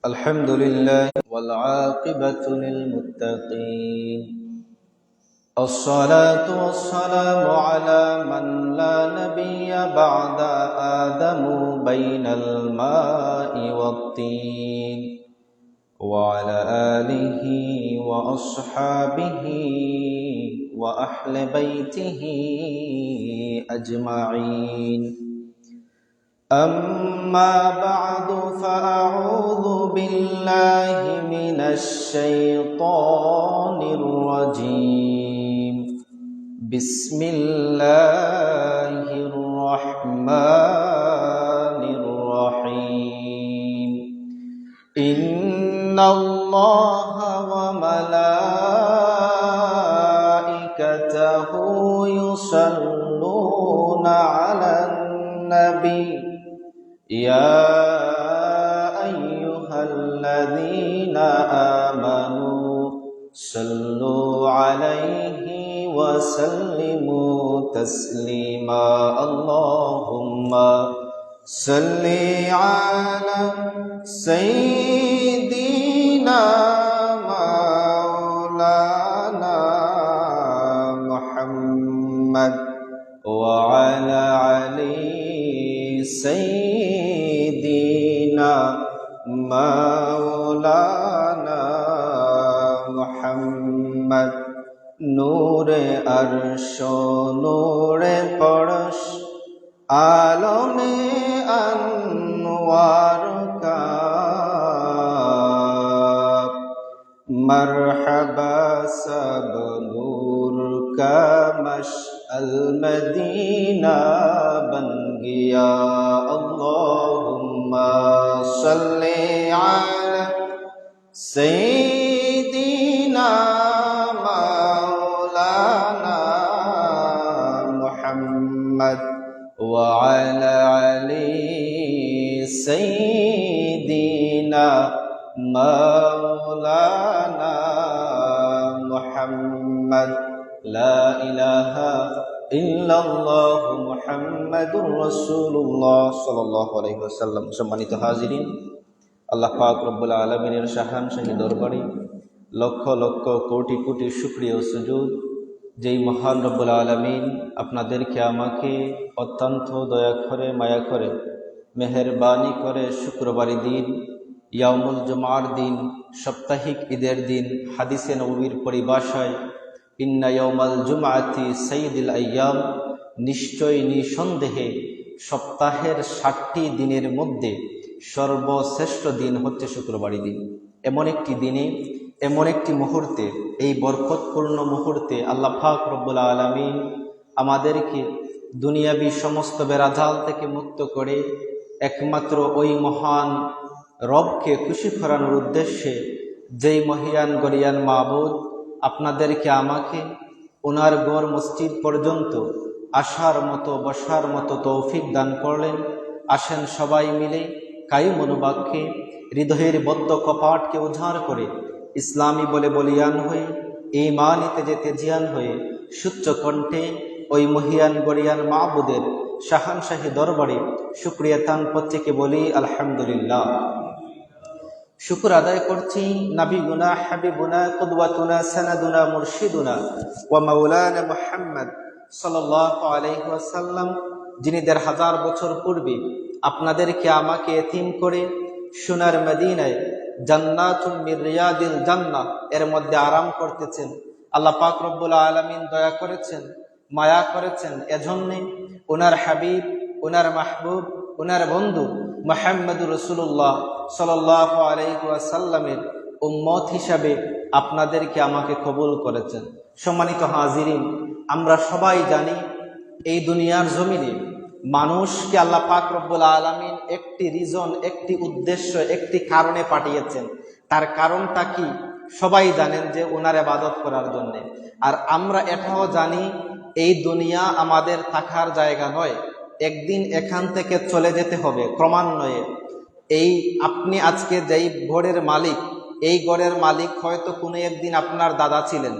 الحمد لله والعاقبة للمتقين. الصلاة والسلام على من لا نبي بعد آدم بين الماء والطين وعلى آله وأصحابه وأهل بيته أجمعين. أما بعد فأعوذ بالله من الشيطان الرجيم. بسم الله الرحمن الرحيم. إن الله وملائكته يصلون على النبي يا أيها الذين آمنوا صلوا عليه وسلموا تسليما. اللهم صل على سيدنا مولانا محمد وعلى علي سيدنا مولانا محمد. নূরে আরশ নূরে পরশ আলমে আনওয়ার কা মরহবা সব নূর কা মশআল মদীনা বন গয়া. আল্লাহুম্মা সাল্লি আলা সাইয়্যিদিনা মাওলানা মুহাম্মদ ওয়া আলা আলি সাইয়্যিদিনা মাওলানা মুহাম্মদ. লা ইলাহা ইল্লাল্লাহ মুহাম্মাদুর রাসূলুল্লাহ সাল্লাল্লাহু আলাইহি ওয়াসাল্লাম. সম্মানিত হাজিরিন, আল্লাহ পাক রব্বুল আলামিনের শাহান শাহী দরবারে লক্ষ লক্ষ কোটি কোটি শুকরিয়া ও সুজুদ যেই মহান রব্বুল আলামিন আপনাদেরকে আমাকে অত্যন্ত দয়া করে মায়া করে মেহেরবানি করে শুক্রবারের দিন, ইয়াউমুল জুমার দিন, সাপ্তাহিক ঈদের দিন, হাদিসে নববীর পরিভাষায় ইন্না ইয়াউমাল জুমআতি সাইয়্যিদুল আইয়াম, নিশ্চয় নিঃসন্দেহে সপ্তাহের 60টি দিনের মধ্যে সর্বশ্রেষ্ঠ দিন হচ্ছে শুক্রবারের দিন। এমন একটি দিনে, এমন একটি মুহূর্তে, এই বরকতপূর্ণ মুহূর্তে আল্লাহ পাক রব্বুল আলামিন আমাদেরকে দুনিয়াবি সমস্ত বেড়াজাল থেকে মুক্ত করে একমাত্র ওই মহান রবকে খুশি করানোর উদ্দেশ্যে যেই মহিয়ান গরিয়ান মাবুদ আপনাদেরকে আমাকে ওনার গড় মসজিদ পর্যন্ত আসার মতো বসার মতো তৌফিক দান করলেন। আসেন সবাই মিলে কায়ু মনোবাক্যে হৃদয়ের বদ্ধ কপাটকে উজাড় করে ইসলামী বলে বলিয়ান হয়ে ঈমানিতে যেতে জিয়ান হয়ে সুচ্চ কণ্ঠে ওই মহিয়ান গরিয়ান মাবুদের শাহানশাহী দরবারে শুকরিয়া তান প্রত্যেকে বলি আলহামদুলিল্লাহ। শুকর আদায় করছি নবীগুনা হাবিবুনা কুদওয়াতুনা সানাদুনা মুরশিদুনা ওয়া মাওলানা মুহাম্মদ সাল্লাল্লাহু আলাইহি ওয়াসাল্লাম, যিনি ১৫০০ বছর পূর্বে আপনাদেরকে আমাকে এতিম করে সোনার মদিনায় জান্নাতুম মির রিয়াদিল জান্নাহ এর মধ্যে আরাম করতেছেন। আল্লাহ পাক রব্বুল আলামিন দয়া করেছেন, মায়া করেছেন, এজন্যে ওনার হাবিব, ওনার মাহবুব, ওনার বন্ধু মুহাম্মদুর রাসূলুল্লাহ সাল্লাল্লাহু আলাইহি ওয়াসাল্লামের উম্মত হিসাবে আপনাদেরকে আমাকে কবুল করেছেন। সম্মানিত হাজিরিন, আমরা সবাই জানি এই দুনিয়ার জমিনে মানুষকে আল্লাহ পাক রব্বুল আলামিন একটি রিজন, একটি উদ্দেশ্য, একটি কারণে পাঠিয়েছেন। তার কারণটা কি? সবাই জানেন যে ওনার ইবাদত করার জন্য। আর আমরা এটাও জানি এই দুনিয়া আমাদের থাকার জায়গা নয়, একদিন এখান থেকে চলে যেতে হবে ক্রমান্বয়ে। এই আপনি আজকে যেই ঘরের মালিক, এই ঘরের মালিক হয়তো কোনো একদিন আপনার দাদা ছিলেন,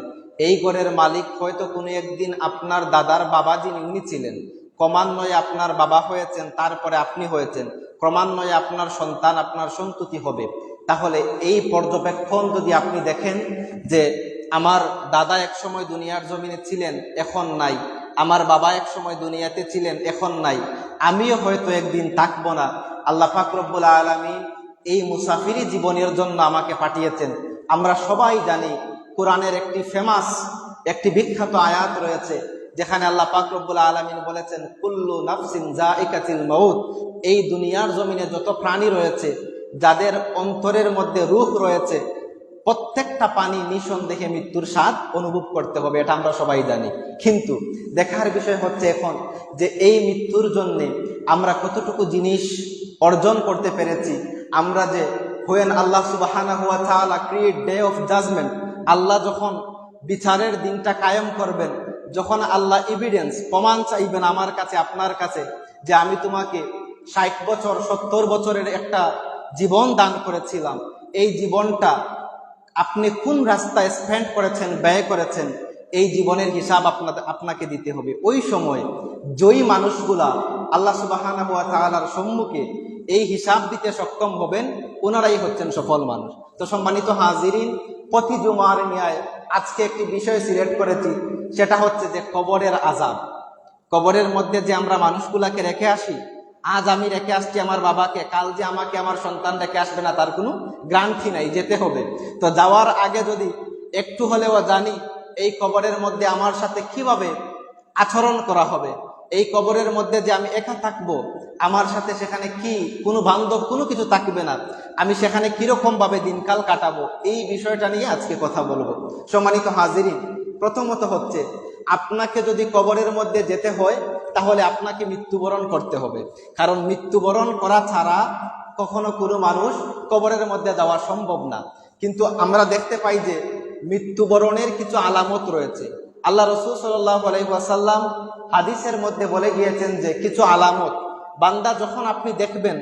এই ঘরের মালিক হয়তো কোনো একদিন আপনার দাদার বাবা যিনি উনি ছিলেন, ক্রমান্বয়ে আপনার বাবা হয়েছেন, তারপরে আপনি হয়েছেন, ক্রমান্বয়ে আপনার সন্তান, আপনার সন্ততি হবে। তাহলে এই পর্যবেক্ষণ যদি আপনি দেখেন যে আমার দাদা এক সময় দুনিয়ার জমিনে ছিলেন, এখন নাই, আমার বাবা এক সময় দুনিয়াতে ছিলেন, এখন নাই, আমিও হয়তো একদিন থাকবো না। আল্লাহ পাক রব্বুল আলামিন এই মুসাফিরি জীবনের জন্য আমাকে পাঠিয়েছেন। আমরা সবাই জানি কোরআনের একটি বিখ্যাত আয়াত রয়েছে, যেখানে আল্লাহ পাক রব্বুল আলামিন বলেছেন, কুল্লু নাফসিন যায়িকাতুল মাউত। এই দুনিয়ার জমিনে যত প্রাণী রয়েছে, যাদের অন্তরের মধ্যে রূহ রয়েছে, প্রত্যেকটা প্রাণী নিঃসন্দেহে মৃত্যুর স্বাদ অনুভব করতে হবে, এটা আমরা সবাই জানি। কিন্তু দেখার বিষয় হচ্ছে এখন যে এই মৃত্যুর জন্যে আমরা কতটুকু জিনিস অর্জন করতে পেরেছি। আমরা যে when আল্লাহ সুবহানাহু ওয়া তাআলা ক্রিয়েট ডে অফ জাজমেন্ট, আল্লাহ যখন বিচারের দিনটা কায়েম করবেন, যখন আল্লাহ এভিডেন্স প্রমাণ চাইবেন আমার কাছে, আপনার কাছে, যে আমি তোমাকে 60 বছর 70 বছরের একটা জীবন দান করেছিলাম, এই জীবনটা আপনি কোন রাস্তায় স্পেন্ড করেছেন, ব্যয় করেছেন, এই জীবনের হিসাব আপনাকে দিতে হবে। ওই সময় জয়ী মানুষগুলা আল্লাহ সুবহানাহু ওয়া তাআলার সম্মুখে এই হিসাব দিতে সক্ষম হবেন, ওনারাই হচ্ছেন সফল মানুষ। তো সম্মানিত হাজিরিন, প্রতি জুমার ন্যায় আজকে একটি বিষয় সিলেক্ট করেছি, সেটা হচ্ছে যে কবরের আযাব। কবরের মধ্যে যে আমরা মানুষগুলাকে রেখে আসি, আজ আমি রেখে আসছি আমার বাবাকে, কাল যে আমাকে আমার সন্তান রেখে আসবে না তার কোনো গ্যারান্টি নাই, যেতে হবে। তো যাওয়ার আগে যদি একটু হলেও জানি এই কবরের মধ্যে আমার সাথে কিভাবে আচরণ করা হবে, এই কবরের মধ্যে যে আমি একা থাকবো, আমার সাথে সেখানে কি কোনো বান্ধব কোনো কিছু থাকবে না, আমি সেখানে কিরকম ভাবে দিনকাল কাটাবো, এই বিষয়টা নিয়ে আজকে কথা বলবো। সম্মানিত হাজিরিন, প্রথমত হচ্ছে আপনাকে যদি কবরের মধ্যে যেতে হয়, তাহলে আপনাকে মৃত্যুবরণ করতে হবে। কারণ মৃত্যুবরণ করা ছাড়া কখনো কোনো মানুষ কবরের মধ্যে যাওয়া সম্ভব না। কিন্তু আমরা দেখতে পাই যে মৃত্যুবরণের কিছু আলামত রয়েছে। আল্লাহ রাসূল সাল্লাল্লাহু আলাইহি ওয়াসাল্লাম হাদিসের মধ্যে বলে গিয়েছেন যে কিছু আলামত বান্দা যখন আপনি দেখবেন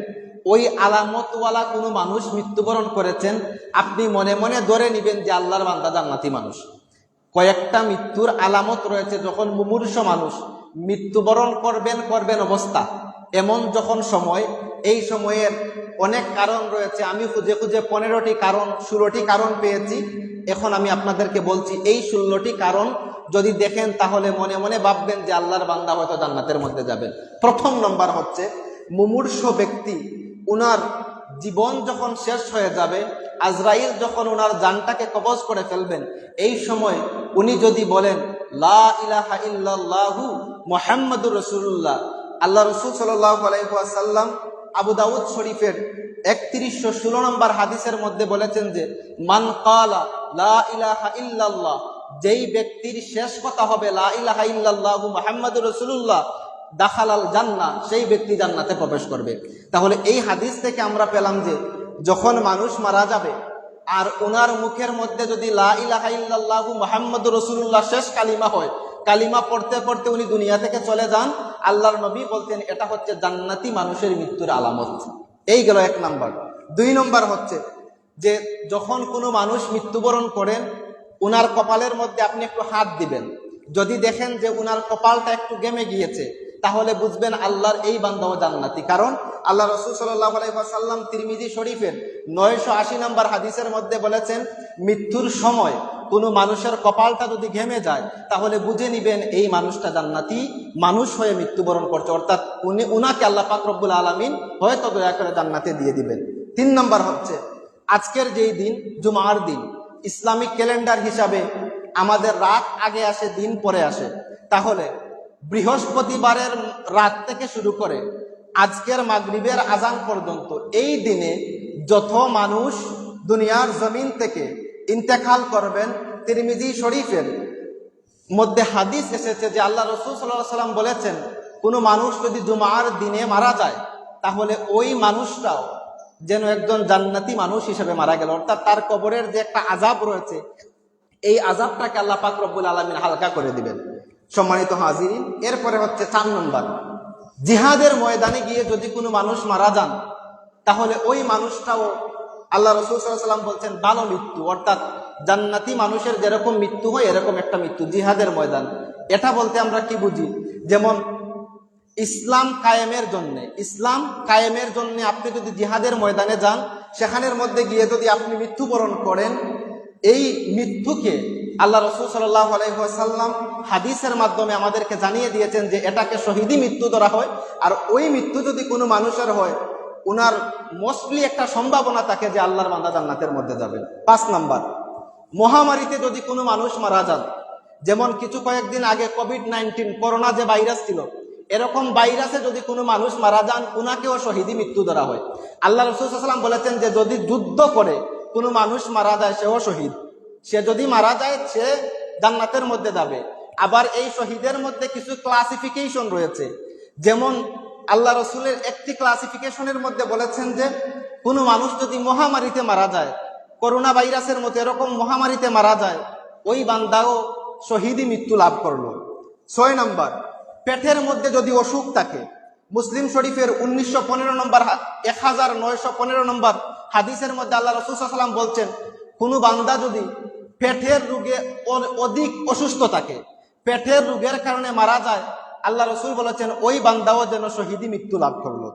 ওই আলামতওয়ালা কোনো মানুষ মৃত্যুবরণ করেছেন, আপনি মনে মনে ধরে নেবেন যে আল্লাহর বান্দা জান্নাতি মানুষ। কয়েকটা মৃত্যুর আলামত রয়েছে, যখন মুমূর্ষ মানুষ মৃত্যুবরণ করবেন অবস্থা এমন যখন সময়, এই সময়ের অনেক কারণ রয়েছে। আমি খুঁজে 15টি কারণ 16টি কারণ পেয়েছি। এখন আমি আপনাদেরকে বলছি, এই 16টি কারণ যদি দেখেন তাহলে মনে মনে ভাববেন যে আল্লাহর বান্দা হয়তো জান্নাতের মধ্যে যাবেন। প্রথম নম্বর হচ্ছে, মুমূর্ষ ব্যক্তি উনার জীবন যখন শেষ হয়ে যাবে, আজরাইল যখন উনার জানটাকে কবজ করে ফেলবেন, এই সময় উনি যদি বলেন লা ইলাহা ইল্লাল্লাহু মুহাম্মাদুর রাসূলুল্লাহ। আল্লাহ রাসূল সাল্লাল্লাহু আলাইহি ওয়াসাল্লাম আবু দাউদ শরীফের 3116 নম্বর হাদিসের মধ্যে বলেছেন যে মান ক্বালা লা ইলাহা ইল্লাল্লাহ, যেই ব্যক্তির শেষ কথা হবে লা ইলাহা ইল্লাল্লাহু মুহাম্মাদুর রাসূলুল্লাহ, দাখালাল জান্নাহ, সেই ব্যক্তি জান্নাতে প্রবেশ করবে। তাহলে এই হাদিস থেকে আমরা পেলাম যে যখন মানুষ মারা যাবে আর ওনার মুখের মধ্যে যদি লা ইলাহা ইল্লাল্লাহু মুহাম্মাদুর রাসূলুল্লাহ শেষ কালিমা হয়, কালিমা পড়তে পড়তে উনি দুনিয়া থেকে চলে যান, আল্লাহর নবী বলতেন এটা হচ্ছে জান্নাতি মানুষের মৃত্যুর আলামত। এই গেল 1 নম্বর। 2 নম্বর হচ্ছে যে যখন কোনো মানুষ মৃত্যুবরণ করেন, উনার কপালের মধ্যে আপনি একটু হাত দিবেন, যদি দেখেন যে উনার কপালটা একটু গেমে গিয়েছে, তাহলে বুঝবেন আল্লাহর এই বান্দাও জান্নাতি। কারণ আল্লাহ রাসূল সাল্লাল্লাহু আলাইহি ওয়াসাল্লাম তিরমিজি শরীফের 980 নম্বর হাদিসের মধ্যে বলেছেন, মৃত্যুর সময় কোনো মানুষের কপালটা যদি ঘেমে যায়, তাহলে বুঝে নিবেন এই মানুষটা জান্নাতি মানুষ হয়ে মৃত্যুবরণ করছে, অর্থাৎ উনাকে আল্লাহ পাক রব্বুল আলামিন হয়তো দয়া করে জান্নাতে দিয়ে দিবেন। 3 নম্বর হচ্ছে, আজকের যেই দিন জুমার দিন, ইসলামিক ক্যালেন্ডার হিসাবে আমাদের রাত আগে আসে, দিন পরে আসে। তাহলে বৃহস্পতিবারের রাত থেকে শুরু করে আজকের মাগরিবের আজান পর্যন্ত এই দিনে যত মানুষ দুনিয়ার জমিন থেকে ইন্তেকাল করবেন, তিরমিজি শরীফের মধ্যে হাদিস এসেছে যে আল্লাহ রাসূল সাল্লাল্লাহু আলাইহি ওয়াসাল্লাম বলেছেন, কোনো মানুষ যদি জুমার দিনে মারা যায়, তাহলে ওই মানুষটাও যেন একজন জান্নাতি মানুষ হিসেবে মারা গেল, অর্থাৎ তার কবরের যে একটা আযাব রয়েছে, এই আযাবটাকে আল্লাহ পাক রব্বুল আলামিন হালকা করে দিবেন। সম্মানিত হাজিরিন, এরপরে হচ্ছে 4 নম্বর, জিহাদের ময়দানে গিয়ে যদি কোনো মানুষ মারা যান, তাহলে ওই মানুষটাও আল্লাহ রাসূল সাল্লাল্লাহু আলাইহি ওয়াসাল্লাম বলছেন ভালো মৃত্যু, অর্থাৎ জান্নাতি মানুষের যেরকম মৃত্যু হয় এরকম একটা মৃত্যু জিহাদের ময়দান। এটা বলতে আমরা কি বুঝি? যেমন ইসলাম কায়েমের জন্য, ইসলাম কায়েমের জন্য আপনি যদি জিহাদের ময়দানে যান, সেখানের মধ্যে গিয়ে যদি আপনি মৃত্যুবরণ করেন, এই মৃত্যুকে আল্লাহ রাসূল সাল্লাল্লাহু আলাইহি ওয়াসাল্লাম হাদিসের মাধ্যমে আমাদেরকে জানিয়ে দিয়েছেন যে এটাকে শহীদি মৃত্যু ধরা হয়। আর ওই মৃত্যু যদি কোনো মানুষের হয়, ওনার মোস্টলি একটা সম্ভাবনা থাকে যে আল্লাহর বান্দা জান্নাতের মধ্যে যাবেন। 5 নাম্বার, মহামারীতে যদি কোনো মানুষ মারা যান, যেমন কয়েকদিন আগে কোভিড-19 করোনা যে ভাইরাস ছিল, এরকম ভাইরাসে যদি কোনো মানুষ মারা যান, উনাকেও শহীদি মৃত্যু ধরা হয়। আল্লাহ রাসূল সাল্লাল্লাহু আলাইহি ওয়াসাল্লাম বলেছেন যে যদি যুদ্ধ করে কোনো মানুষ মারা যায়, সেও শহীদ। সে যদি মারা যায়, সে জান্নাতের মধ্যে যাবে। আবার এই শহীদের মধ্যে কিছু ক্লাসিফিকেশন রয়েছে, যেমন আল্লাহ রসুলের একটি ক্লাসিফিকেশনের মধ্যে বলেছেন যে কোনো মানুষ যদি মহামারীতে মারা যায়, করোনা ভাইরাসের মতো এরকম মহামারীতে মারা যায়, ওই বান্দাও শহীদি মৃত্যু লাভ করলো। 6 নাম্বার, পেটের মধ্যে যদি অসুখ থাকে, মুসলিম শরীফের 1915 নম্বর 1915 নম্বর হাদিসের মধ্যে আল্লাহ রাসূল সাল্লাল্লাহু আলাইহি ওয়াসাল্লাম বলছেন, কোনো বান্দা যদি পেটের রোগে অধিক অসুস্থ থাকে, পেটের রোগের কারণে মারা যায়, আল্লাহ রসুল বলেছেন ওই বান্দাও যেন শহীদি মৃত্যু লাভ করলো।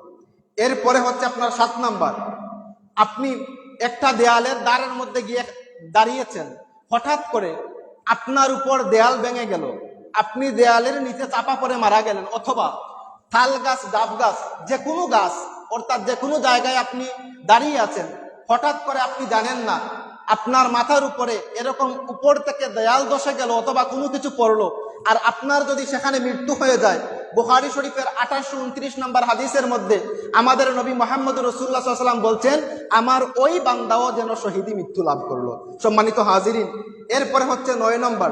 এরপরে হচ্ছে আপনার 7 নাম্বার, আপনি একটা দেয়ালের দ্বারের মধ্যে গিয়ে দাঁড়িয়েছেন, হঠাৎ করে আপনার উপর দেয়াল ভেঙে গেল, আপনি দেয়ালের নিচে চাপা পড়ে মারা গেলেন, অথবা তাল গাছ, ডাব গাছ, যে কোনো গাছ, অর্থাৎ যে কোনো জায়গায় আপনি দাঁড়িয়ে আছেন, হঠাৎ করে আপনি জানেন না আপনার মাথার উপরে এরকম উপর থেকে দেয়াল ধসে গেল অথবা কোনো কিছু পড়লো, আর আপনার যদি সেখানে মৃত্যু হয়ে যায়, বুখারী শরীফের 1829 নম্বর হাদিসের মধ্যে আমাদের নবী মুহাম্মদ রাসূলুল্লাহ সাল্লাল্লাহু আলাইহি ওয়াসাল্লাম বলছেন, আমার ওই বান্দাও যেন শহীদি মৃত্যু লাভ করলো। সম্মানিত হাজিরিন, এরপরে হচ্ছে 9 নম্বর,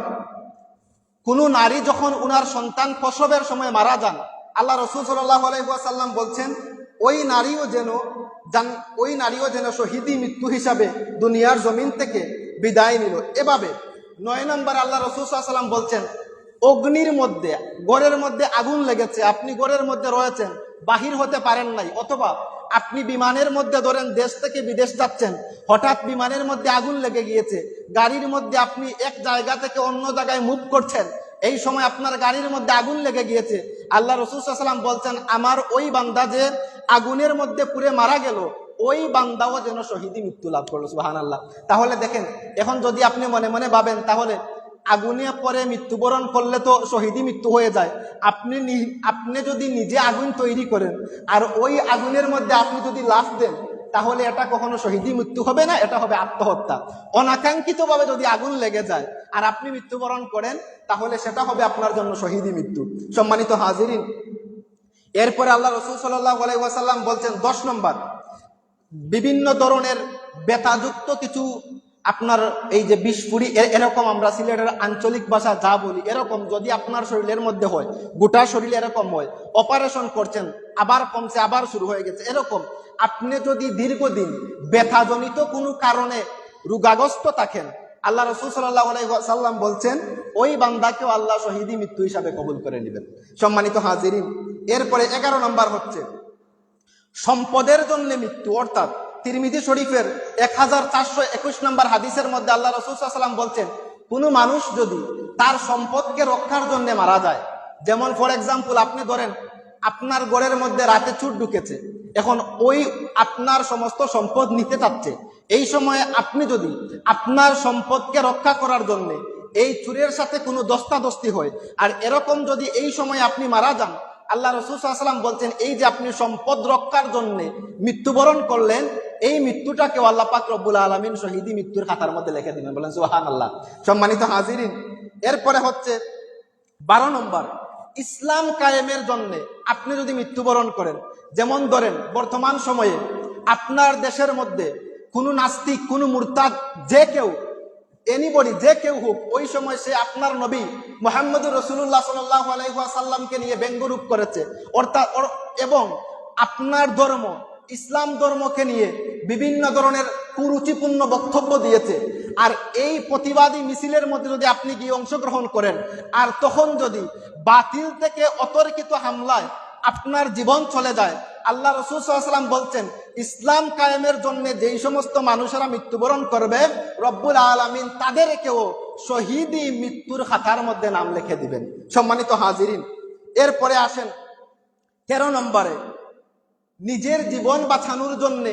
কোনো নারী যখন উনার সন্তান প্রসবের সময় মারা যান, আল্লাহ রাসূল সাল্লাল্লাহু আলাইহি ওয়াসাল্লাম বলছেন ওই নারীও যেন শহীদি মৃত্যু হিসাবে দুনিয়ার জমিন থেকে বিদায় নিল। এভাবে 9 নম্বর আল্লাহ রাসূল সাল্লাল্লাহু আলাইহি ওয়াসাল্লাম বলছেন, অগ্নির মধ্যে, ঘরের মধ্যে আগুন লেগেছে, আপনি ঘরের মধ্যে রয়েছেন, বাহির হতে পারেন নাই, অথবা আপনি বিমানের মধ্যে ধরেন দেশ থেকে বিদেশ যাচ্ছেন, হঠাৎ বিমানের মধ্যে আগুন লেগে গিয়েছে, গাড়ির মধ্যে আপনি এক জায়গা থেকে অন্য জায়গায় মুভ করছেন, এই সময় আপনার গাড়ির মধ্যে আগুন লেগে গিয়েছে, আল্লাহ রাসূল সাল্লাল্লাহু আলাইহি ওয়াসাল্লাম বলছেন আমার ওই বান্দা যে আগুনের মধ্যে পুড়ে মারা গেল, ওই বান্দাও যেন শহীদি মৃত্যু লাভ করলো। সুবহানাল্লাহ। তাহলে দেখেন, এখন যদি আপনি মনে মনে ভাবেন তাহলে আগুনে পরে মৃত্যুবরণ করলে তো শহীদি মৃত্যু হয়ে যায়, আপনি যদি নিজে আগুন তৈরি করেন আর ওই আগুনের মধ্যে আপনি যদি লাফ দেন, তাহলে এটা কখনো শহীদি মৃত্যু হবে না, এটা হবে আত্মহত্যা। অনাকাঙ্ক্ষিতভাবে যদি আগুন লেগে যায় আর আপনি মৃত্যুবরণ করেন, তাহলে সেটা হবে আপনার জন্য শহীদি মৃত্যু। সম্মানিত হাজিরিন, এরপরে আল্লাহ রাসূল সাল্লাল্লাহু আলাইহি ওয়াসাল্লাম বলছেন 10 নম্বর, বিভিন্ন ধরনের ব্যথাযুক্ত কিছু আপনার এই যে বিষফুড়ি, এরকম আমরা সিলেটের আঞ্চলিক ভাষা যা বলি, এরকম যদি আপনার শরীরের মধ্যে হয়, গোটা শরীরে এরকম হয়, অপারেশন করছেন, আবার কমছে, আবার শুরু হয়ে গেছে, এরকম আপনি যদি দীর্ঘদিন ব্যথাজনিত কোনো কারণে রোগাগ্রস্ত থাকেন, আল্লাহ রাসূল সাল্লাল্লাহু আলাইহি ওয়াসাল্লাম বলছেন ওই বান্দাকেও আল্লাহ শহীদি মৃত্যু হিসাবে কবুল করে নেবেন। সম্মানিত হাজিরিন, এরপরে 11 নম্বর হচ্ছে সম্পদের জন্য মৃত্যু, অর্থাৎ তিরমিজি শরীফের 1421 নম্বর হাদিসের মধ্যে আল্লাহ রাসূল সাল্লাল্লাহু আলাইহি ওয়াসাল্লাম বলছেন কোনো মানুষ যদি তার সম্পদকে রক্ষার জন্য মারা যায়, যেমন ফর এক্সাম্পল আপনি ধরেন আপনার ঘরের মধ্যে রাতে চোর ঢুকেছে, এখন ওই আপনার সমস্ত সম্পদ নিতে চাচ্ছে, এই সময়ে আপনি যদি আপনার সম্পদকে রক্ষা করার জন্য এই চোরের সাথে কোনো দস্তাদস্তি হয়, আর এরকম যদি এই সময় আপনি মারা যান, আল্লাহ রাসূল সাল্লাল্লাহু আলাইহি ওয়াসাল্লাম বলছেন এই যে আপনি সম্পদ রক্ষার জন্য মৃত্যুবরণ করলেন, এই মৃত্যুটাকে আল্লাহ পাক রব্বুল আলামিন শহীদি মৃত্যুর খাতার মধ্যে লিখে দিবেন। বলেন সুবহানাল্লাহ। সম্মানিত হাজিরিন, এরপরে হচ্ছে 12 নম্বর, ইসলাম কায়েমের জন্য আপনি যদি মৃত্যুবরণ করেন, যেমন ধরেন বর্তমান সময়ে আপনার দেশের মধ্যে কোনো নাস্তিক, কোনো মুরতাদ, যে কেউ এনিবডি, যে কেউ হোক, ওই সময় সে আপনার নবী মুহাম্মদুর রাসূলুল্লাহ সাল্লাল্লাহু আলাইহি ওয়াসাল্লামকে নিয়ে ব্যঙ্গরূপ করেছে, অর্থাৎ এবং আপনার ধর্ম ইসলাম ধর্মকে নিয়ে বিভিন্ন ধরনের কুরুচিপূর্ণ বক্তব্য দিয়েছে, আর এই প্রতিবাদী মিছিলের মধ্যে যদি আপনি গিয়ে অংশগ্রহণ করেন, আর তখন যদি বাতিল থেকে অতর্কিত হামলায় আপনার জীবন চলে যায়, আল্লাহ রাসূল সাল্লাল্লাহু আলাইহি ওয়াসাল্লাম বলছেন ইসলাম কায়েমের জন্য যেই সমস্ত মানুষেরা মৃত্যুবরণ করবে, রব্বুল আলামিন তাদেরকেও শহীদি মৃত্যুর খাতার মধ্যে নাম লিখে দিবেন। সম্মানিত হাজিরিন, এরপরে আসেন 13 নম্বরে, নিজের জীবন বাঁচানোর জন্য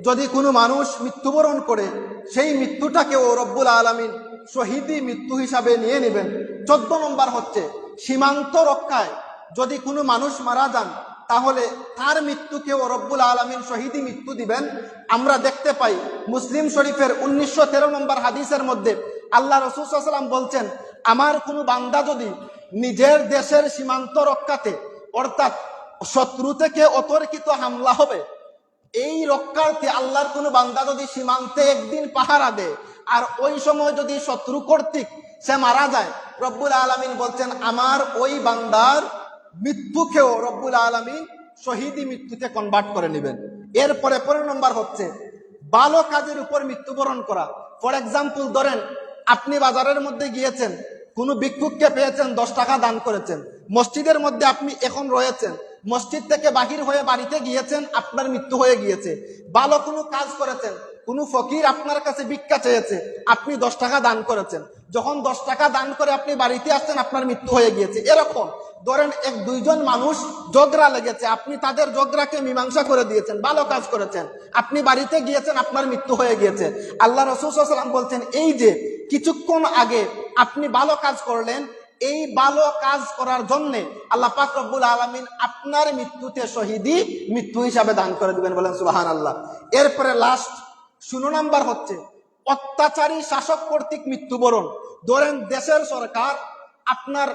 যদি কোনো মানুষ মৃত্যুবরণ করে সেই মৃত্যুটাকেও রব্বুল আলামিন শহীদি মৃত্যু হিসাবে নিয়ে নেবেন। 14 নম্বর হচ্ছে, সীমান্ত রক্ষায় যদি কোনো মানুষ মারা যান তাহলে তার মৃত্যুকেও রব্বুল আলামিন শহীদি মৃত্যু দিবেন। আমরা দেখতে পাই মুসলিম শরীফের 1913 নম্বর হাদিসের মধ্যে আল্লাহ রাসূল সাল্লাল্লাহু আলাইহি ওয়াসাল্লাম বলছেন, আমার কোনো বান্দা যদি নিজের দেশের সীমান্ত রক্ষাতে, অর্থাৎ শত্রু থেকে অতর্কিত হামলা হবে এই রক্ষার্থে আল্লাহর কোনো বান্দা যদি সীমান্তে একদিন পাহারা দেয় আর ওই সময় যদি শত্রু কর্তৃক সে মারা যায়, রব্বুল আলামিন বলছেন আমার ওই বান্দার মৃত্যুকেও রব্বুল আলামিন শহীদি মৃত্যুতে কনভার্ট করে নেবেন। এরপরে 15 নম্বর হচ্ছে ভালো কাজের উপর মৃত্যুবরণ করা। ফর এক্সাম্পল ধরেন, আপনি বাজারের মধ্যে গিয়েছেন, কোনো ভিক্ষুককে পেয়েছেন, 10 টাকা দান করেছেন। মসজিদের মধ্যে আপনি এখন রয়েছেন, মসজিদ থেকে বাহির হয়ে বাড়িতে গিয়েছেন, আপনার মৃত্যু হয়ে গিয়েছে। ভালো কোনো কাজ করেছেন, কোনো ফকির আপনার কাছে ভিক্ষা চেয়েছে, আপনি 10 টাকা দান করেছেন। যখন 10 টাকা দান করে আপনি বাড়িতে আসছেন, আপনার মৃত্যু হয়ে গিয়েছে। এরকম ধরেন 1-2 জন মানুষ ঝগড়া লেগেছে, আপনি তাদের ঝগড়াকে মীমাংসা করে দিয়েছেন, ভালো কাজ করেছেন, আপনি বাড়িতে গিয়েছেন, আপনার মৃত্যু হয়ে গিয়েছে। আল্লাহ রাসূল সাল্লাল্লাহু আলাইহি ওয়াসাল্লাম বলছেন, এই যে কিছুক্ষণ আগে আপনি ভালো কাজ করলেন, এই ভালো কাজ করার জন্য আল্লাহ পাক রব্বুল আলামিন আপনার মৃত্যুতে শহীদি মৃত্যু হিসাবে দান করে দিবেন। বলেন সুবহানাল্লাহ। এরপরে লাস্ট 16 নম্বর হচ্ছে অত্যাচারী শাসক কর্তৃক মৃত্যুবরণ। ধরেন দেশের সরকার আপনার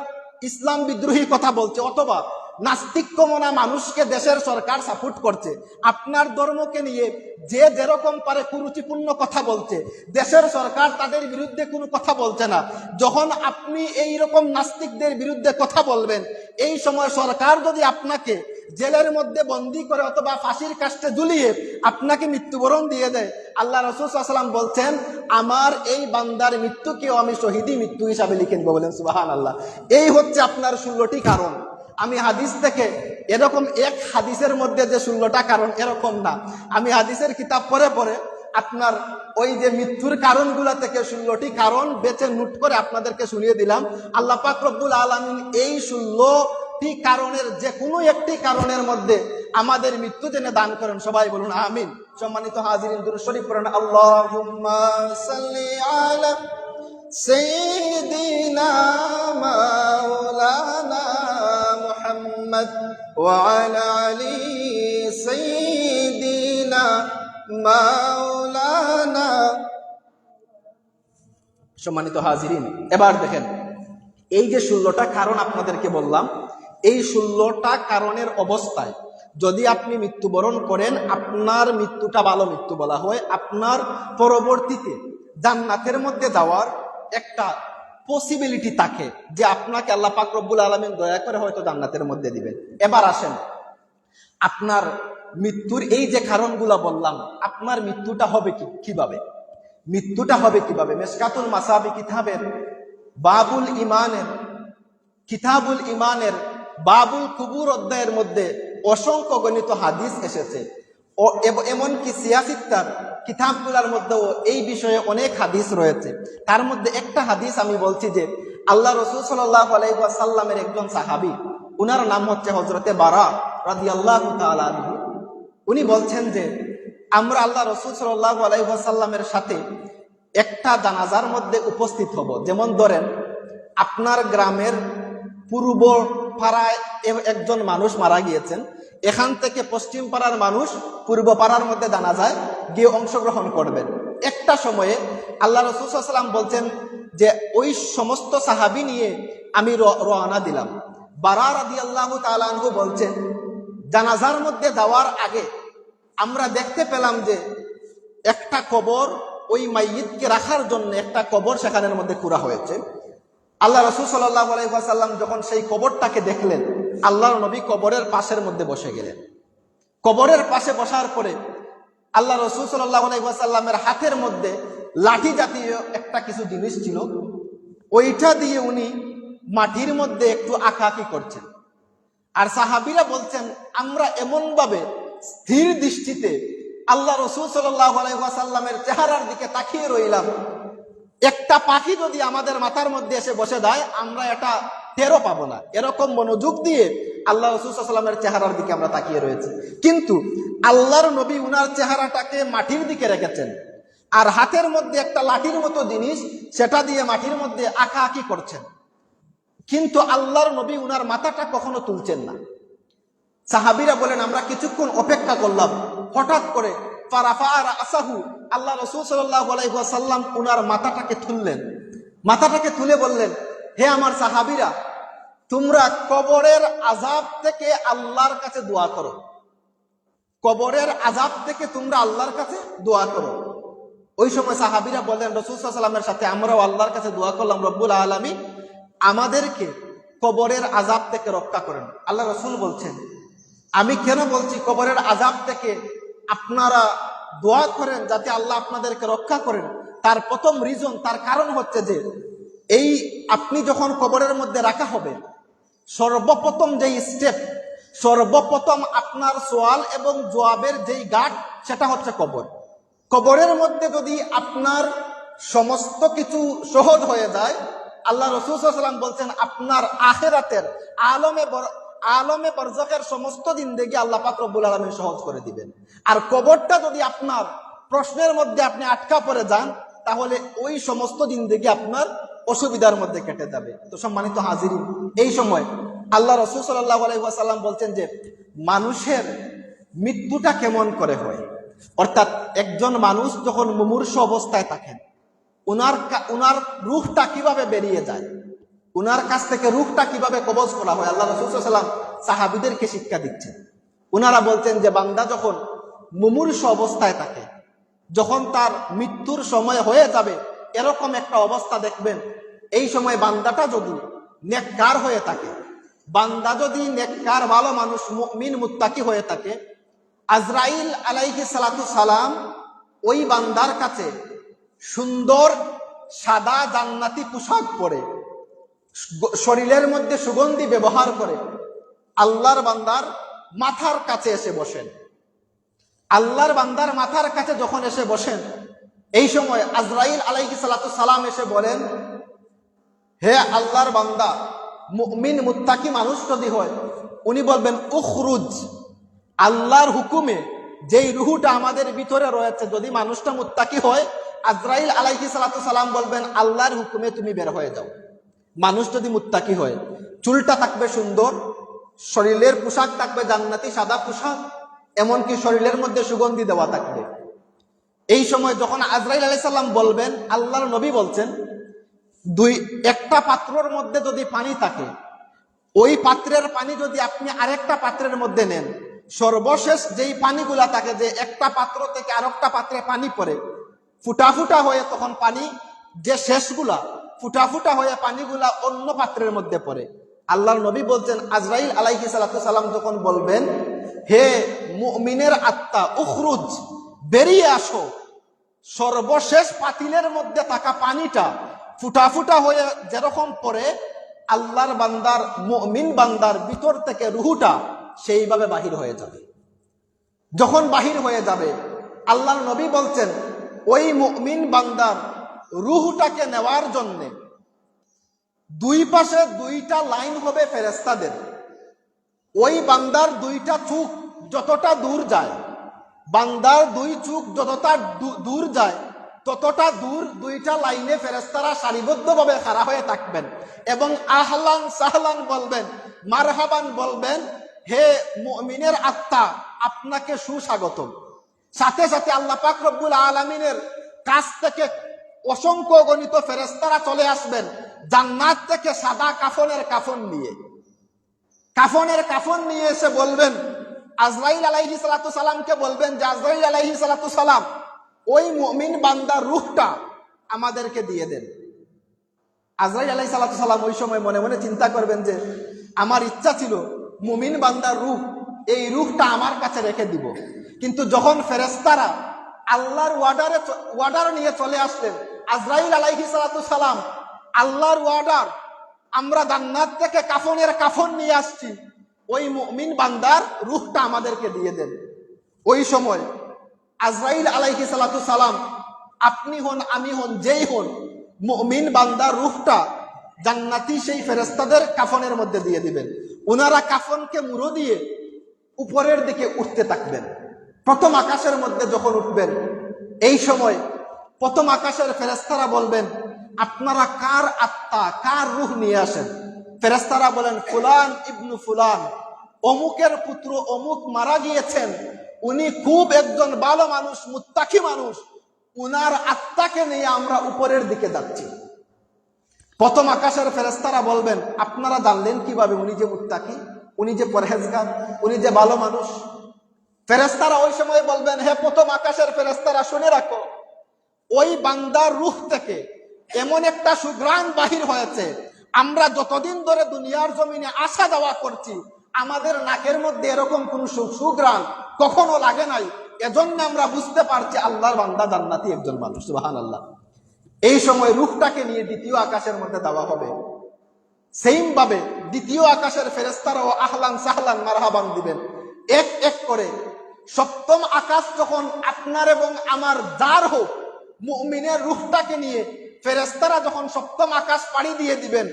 ইসলাম বিদ্রোহী কথা বলছে, অথবা নাস্তিক্যমনা মানুষকে দেশের সরকার সাপোর্ট করছে, আপনার ধর্মকে নিয়ে যে যেরকম পারে কুরুচিপূর্ণ কথা বলছে, দেশের সরকার তাদের বিরুদ্ধে কোনো কথা বলছে না। যখন আপনি এই রকম নাস্তিকদের বিরুদ্ধে কথা বলবেন, এই সময় সরকার যদি আপনাকে জেলের মধ্যে বন্দী করে অথবা ফাঁসির কাস্টে ঝুলিয়ে আপনাকে মৃত্যুবরণ দিয়ে দেয়, আল্লাহ রাসূল সাল্লাল্লাহু আলাইহি ওয়াসাল্লাম বলছেন আমার এই বান্দার মৃত্যুকেও আমি শহীদি মৃত্যু হিসাবে লিখে নেব। বলেন সুবহানাল্লাহ। এই হচ্ছে আপনার 16টি কারণ। আমি হাদিস থেকে এরকম এক হাদিসের মধ্যে যে 16টা কারণ এরকম না, আমি হাদিসের কিতাব পড়ে পড়ে আপনার ওই যে মৃত্যুর কারণগুলা থেকে 16টি কারণ বেছে নোট করে আপনাদেরকে শুনিয়ে দিলাম। আল্লাহ পাক রব্বুল আলামিন এই 16টি কারণের যে কোনো একটি কারণের মধ্যে আমাদের মৃত্যু জেনে দান করেন। সবাই বলুন আমিন। সম্মানিত হাজিরিন, দুরূদ শরীফ পড়েন। আল্লাহুম্মা সাল্লি আলা সাইয়্যিদিনা মাওলানা মুহাম্মদ ওয়া আলা আলি সাইয়্যিদিনা মাওলানা। সম্মানিত হাজিরিন, এবার দেখেন এই যে 16টা কারণ আপনাদেরকে বললাম, এই 16টা কারণের অবস্থায় যদি আপনি মৃত্যুবরণ করেন, আপনার মৃত্যুটা ভালো মৃত্যু বলা হয়, আপনার পরবর্তীতে জান্নাতের মধ্যে যাওয়ার একটা পসিবিলিটি থাকে যে আপনাকে আল্লাহ পাক রব্বুল আলামিন দয়া করে হয়তো জান্নাতের মধ্যে দিবেন। এবার আসেন আপনার মৃত্যুর এই যে কারণগুলো বললাম, আপনার মৃত্যুটা হবে কিভাবে? মৃত্যুটা হবে কিভাবে? মিশকাতুল মাসাবি কিতাবের বাবুল ইমানের কিতাবুল ইমানের বাবুল কুবুর অধ্যায়ের মধ্যে অসংখ্য গণিত হাদিস এসেছে, ও এমনকি সিয়াসিত্তার কিতাবগুলোর মধ্যেও এই বিষয়ে অনেক হাদিস রয়েছে। তার মধ্যে একটা হাদিস আমি বলছি যে আল্লাহ রাসূল সাল্লাল্লাহু আলাইহি ওয়াসাল্লামের একজন সাহাবী, উনার নাম হচ্ছে হযরতে বারা রাদিয়াল্লাহু তাআলা আনহু। উনি বলছেন যে আমরা আল্লাহ রাসূল সাল্লাল্লাহু আলাইহি ওয়াসাল্লামের সাথে একটা জানাজার মধ্যে উপস্থিত হব। যেমন ধরেন আপনার গ্রামের পূর্ব পাড়ায় একজন মানুষ মারা গিয়েছেন, এখান থেকে পশ্চিম পাড়ার মানুষ পূর্ব পাড়ার মধ্যে জানাজায় গিয়ে অংশগ্রহণ করবেন। একটা সময়ে আল্লাহ রাসূল সাল্লাল্লাহু আলাইহি ওয়াসাল্লাম বলছেন যে ওই সমস্ত সাহাবী নিয়ে আমি রওনা দিলাম। বারা রাদিয়াল্লাহু তাআলা আনহু বলছেন জানাজার মধ্যে যাওয়ার আগে আমরা দেখতে পেলাম যে একটা কবর, ওই মাইয়িতকে রাখার জন্য একটা কবর সেখানের মধ্যে খুঁড়া হয়েছে। আল্লাহ রাসূল সাল্লাল্লাহু আলাইহি ওয়াসাল্লাম যখন সেই কবরটাকে দেখলেন, আল্লাহর নবী কবরের পাশের মধ্যে বসে গেলেন। কবরের পাশে বসার পরে আল্লাহ রাসূল সাল্লাল্লাহু আলাইহি ওয়াসাল্লামের হাতের মধ্যে লাঠি জাতীয় একটা কিছু জিনিস ছিল, ওইটা দিয়ে উনি মাটির মধ্যে একটু আঁকাআঁকি করছেন। আর সাহাবীরা বলছেন আমরা এমনভাবে স্থির দৃষ্টিতে আল্লাহ রাসূল সাল্লাল্লাহু আলাইহি ওয়াসাল্লামের চেহারার দিকে তাকিয়ে রইলাম, একটা পাখি যদি আমাদের মাথার মধ্যে এসে বসে যায় আমরা এটা টেরও পাবো না, এরকম মনোযোগ দিয়ে আল্লাহ রাসূল সাল্লাল্লাহু আলাইহি ওয়াসাল্লামের চেহারার দিকে আমরা তাকিয়ে রয়েছি। কিন্তু আল্লাহর নবী উনার চেহারাটাকে মাটির দিকে রেখেছেন, আর হাতের মধ্যে একটা লাঠির মতো জিনিস, সেটা দিয়ে মাটির মধ্যে আঁকাআঁকি করছেন। কিন্তু আল্লাহর নবী উনার মাথাটা কখনো তুলছেন না। সাহাবীরা বলেন, আমরা কিছুক্ষণ অপেক্ষা করলাম, হঠাৎ করে ফারাফা রাসাহু, আল্লাহ রাসূল সাল্লাল্লাহু আলাইহি ওয়াসাল্লাম উনার মাথাটাকে তুললেন। মাথাটাকে তুলে বললেন, হে আমার সাহাবীরা, তোমরা কবরের আযাব থেকে আল্লাহর কাছে দোয়া করো, কবরের আযাব থেকে তোমরা আল্লাহর কাছে দোয়া করো। ওই সময় সাহাবীরা বললেন রাসূল সাল্লাল্লাহু আলাইহি ওয়াসাল্লামের সাথে, আমরাও আল্লাহর কাছে দোয়া করলাম, রব্বুল আলামিন আমাদেরকে কবরের আযাব থেকে রক্ষা করেন। আল্লাহ রাসূল বলছেন, আমি কেন বলছি কবরের আযাব থেকে আপনারা দোয়া করেন যাতে আল্লাহ আপনাদেরকে রক্ষা করেন? তার প্রথম রিজন, তার কারণ হচ্ছে যে এই আপনি যখন কবরের মধ্যে রাখা হবে, সর্বপ্রথম যেই স্টেপ, সর্বপ্রথম আপনার সওয়াল এবং জবাবের যেই গাট, সেটা হচ্ছে কবর। কবরের মধ্যে যদি আপনার সমস্ত কিছু সহজ হয়ে যায়, আল্লাহ রাসূল সাল্লাল্লাহু আলাইহি ওয়াসাল্লাম বলছেন আপনার আখিরাতের আলমে বরজখের সমস্ত জিন্দেগি আল্লাহ পাক রব্বুল আলামিন সহজ করে দিবেন। আর কবরটা যদি আপনার প্রশ্নের মধ্যে আপনি আটকা পড়ে যান, তাহলে ওই সমস্ত জিন্দেগি আপনার অসুবিধার মধ্যে কেটে যাবে। তো সম্মানিত হাজিরিন, এই সময় আল্লাহ রাসূল সাল্লাল্লাহু আলাইহি ওয়াসাল্লাম বলছেন যে মানুষের মৃত্যুটা কেমন করে হয়, অর্থাৎ একজন মানুষ যখন মুমূর্ষু অবস্থায় থাকেন, উনার রূহটা কিভাবে বেরিয়ে যায়, উনার কাছ থেকে রূহটা কিভাবে কবজ করা হয়, আল্লাহ রাসূল সাল্লাল্লাহু আলাইহি ওয়াসাল্লাম সাহাবীদেরকে শিক্ষা দিচ্ছেন। উনারা বলতেন যে বান্দা যখন মুমূর্ষু অবস্থায় থাকে, যখন তার মৃত্যুর সময় হয়ে যাবে, এরকম একটা অবস্থা দেখবেন, এই সময় বান্দাটা যদি নেককার হয়ে থাকে, বান্দা যদি নেককার ভালো মানুষ, মুমিন মুত্তাকি হয়ে থাকে, আজরাইল আলাইহিস সালাতু সালাম ওই বান্দার কাছে সুন্দর সাদা জান্নাতি পোশাক পরে, শরীরের মধ্যে সুগন্ধি ব্যবহার করে আল্লাহর বান্দার মাথার কাছে এসে বসেন। আল্লাহর বান্দার মাথার কাছে যখন এসে বসেন, এই সময় আজরাইল আলাইহিস সালাতু সালাম এসে বলেন, হে আল্লাহর বান্দা, মুমিন মুত্তাকি মানুষ যদি হয়, উনি বলবেন উখরুজ, আল্লাহর হুকুমে যেই রুহুটা আমাদের ভিতরে রয়েছে, যদি মানুষটা মুত্তাকি হয়, আজরাইল আলাইহিস সালাতু সালাম বলবেন আল্লাহর হুকুমে তুমি বের হয়ে যাও। মানুষ যদি মুত্তাকি হয়, চুলটা থাকবে সুন্দর, শরীরের পোশাক থাকবে জান্নাতি সাদা পোশাক, এমনকি শরীরের মধ্যে সুগন্ধি দেওয়া থাকবে। এই সময় যখন আজরাইল আলাইহিস সালাম বলবেন, আল্লাহর নবী বলছেন, একটা পাত্রের মধ্যে যদি পানি থাকে, ওই পাত্রের পানি যদি আপনি আরেকটা পাত্রের মধ্যে নেন, সর্বশেষ যেই পানিগুলা থাকে, যে একটা পাত্র থেকে আরেকটা পাত্রে পানি পড়ে, ফুটা ফুটা হয়ে তখন পানি, যে শেষগুলা ফুটা ফুটা হয়ে পানিগুলা অন্য পাত্রের মধ্যে পড়ে। আল্লাহর নবী বলছেন, আজরাইল আলাইহিস সালাতু সালাম যখন বলবেন, হে মুমিনের আত্মা উখরুজ, বেরিয়ে আসো, সর্বশেষ পাতিলের মধ্যে থাকা পানিটা ফুটা ফুটা হয়ে যেরকম পড়ে, আল্লাহর বান্দার, মুমিন বান্দার ভিতর থেকে রুহুটা সেইভাবে বাহির হয়ে যাবে। যখন বাহির হয়ে যাবে, আল্লাহর নবী বলছেন, ওই মুমিন বান্দার রুহটাকে নেওয়ার জন্য দুই পাশে দুইটা লাইন হবে ফেরেশতাদের। ওই বান্দার দুইটা চোখ যতটা দূর যায়, বান্দার দুই চোখ যতটা দূর যায়, ততটা দূর দুইটা লাইনে ফেরেশতারা সারিবদ্ধভাবে খাড়া হয়ে থাকবেন এবং আহলান সাহলান বলবেন, মারহাবান বলবেন, হে মুমিনের আত্মা, আপনাকে সুস্বাগতম। সাথে সাথে আল্লাহ পাক রব্বুল আলামিনের কাছ থেকে অসংখ্য গণিত ফেরেশতারা চলে আসবেন জান্নাত থেকে সাদা কাফনের কাফন নিয়ে এসে বলবেন, আজরাইল আলাইহিস সালাতু সালামকে বলবেন যে, আজরাইল আলাইহিস সালাতু সালাম, ওই মুমিন বান্দার রূহটা আমাদেরকে দিয়ে দেন। আজরাইল আলাইহিস সালাতু সালাম ওই সময় মনে মনে চিন্তা করবেন যে, আমার ইচ্ছা ছিল মুমিন বান্দার রূহ, এই রূহটা আমার কাছে রেখে দিব। কিন্তু যখন ফেরেশতারা আল্লাহর ওয়ার্ডার নিয়ে চলে আসলেন, আজরাইল আলাইহিস সালাতু সালাম, আল্লাহর ওয়ার্ডার, আমরা জান্নাত থেকে কাফন নিয়ে আসছি, ওই মুমিন বান্দার রূহটা আমাদেরকে দিয়ে দেন। ওই সময় আজরাইল আলাইহিস সালাতু সালাম, আপনি হন, আমি হন, যেই হন, মুমিন বান্দার রূহটা জান্নাতি সেই ফেরেশতাদের কাফনের মধ্যে দিয়ে দিবেন। ওনারা কাফনকে মুড়ো দিয়ে উপরের দিকে উঠতে থাকবেন। প্রথম আকাশের মধ্যে যখন উঠবেন, এই সময় প্রথম আকাশের ফেরেশতারা বলবেন, আপনারা কার আত্মা, কার রূহ নিয়ে আসেন? ফেরেশতারা বলেন, ফুলান ইবনু ফুলান, অমুকের পুত্র অমুক মারা গিয়েছেন, উনি খুব একজন ভালো মানুষ, মুত্তাকি মানুষ, উনার আত্মাকে নিয়ে আমরা উপরের দিকে যাচ্ছি। প্রথম আকাশের ফেরেশতারা বলবেন, আপনারা জানলেন কিভাবে উনি যে মুত্তাকি, উনি যে পরহেজগার, উনি যে ভালো মানুষ? ফেরেশতারা ওই সময় বলবেন, হে প্রথম আকাশের ফেরেশতারা, শুনে রাখো, ওই বান্দার রূহ থেকে এমন একটা সুঘ্রাণ বাহির হয়েছে, আমরা যতদিন ধরে দুনিয়ার জমিনে আসা যাওয়া করছি, আমাদের নাকের মধ্যে এরকম কোন সুঘ্রাণ কখনো লাগে নাই। এজন্য আমরা বুঝতে পারছি আল্লাহর বান্দা জান্নাতি একজন মানুষ। সুবহানাল্লাহ। এই সময় রূহটাকে নিয়ে দ্বিতীয় আকাশের মধ্যে দেওয়া হবে। সেইম ভাবে দ্বিতীয় আকাশের ফেরেশতারাও আহলান সাহলান মারহাবান দিবেন এক এক করে। সপ্তম আকাশ যখন আপনার এবং আমার যার হোক মুমিনের রূহটাকে নিয়ে ফেরেশতারা যখন সপ্তম আকাশ পাড়ি দিয়ে দিবেন,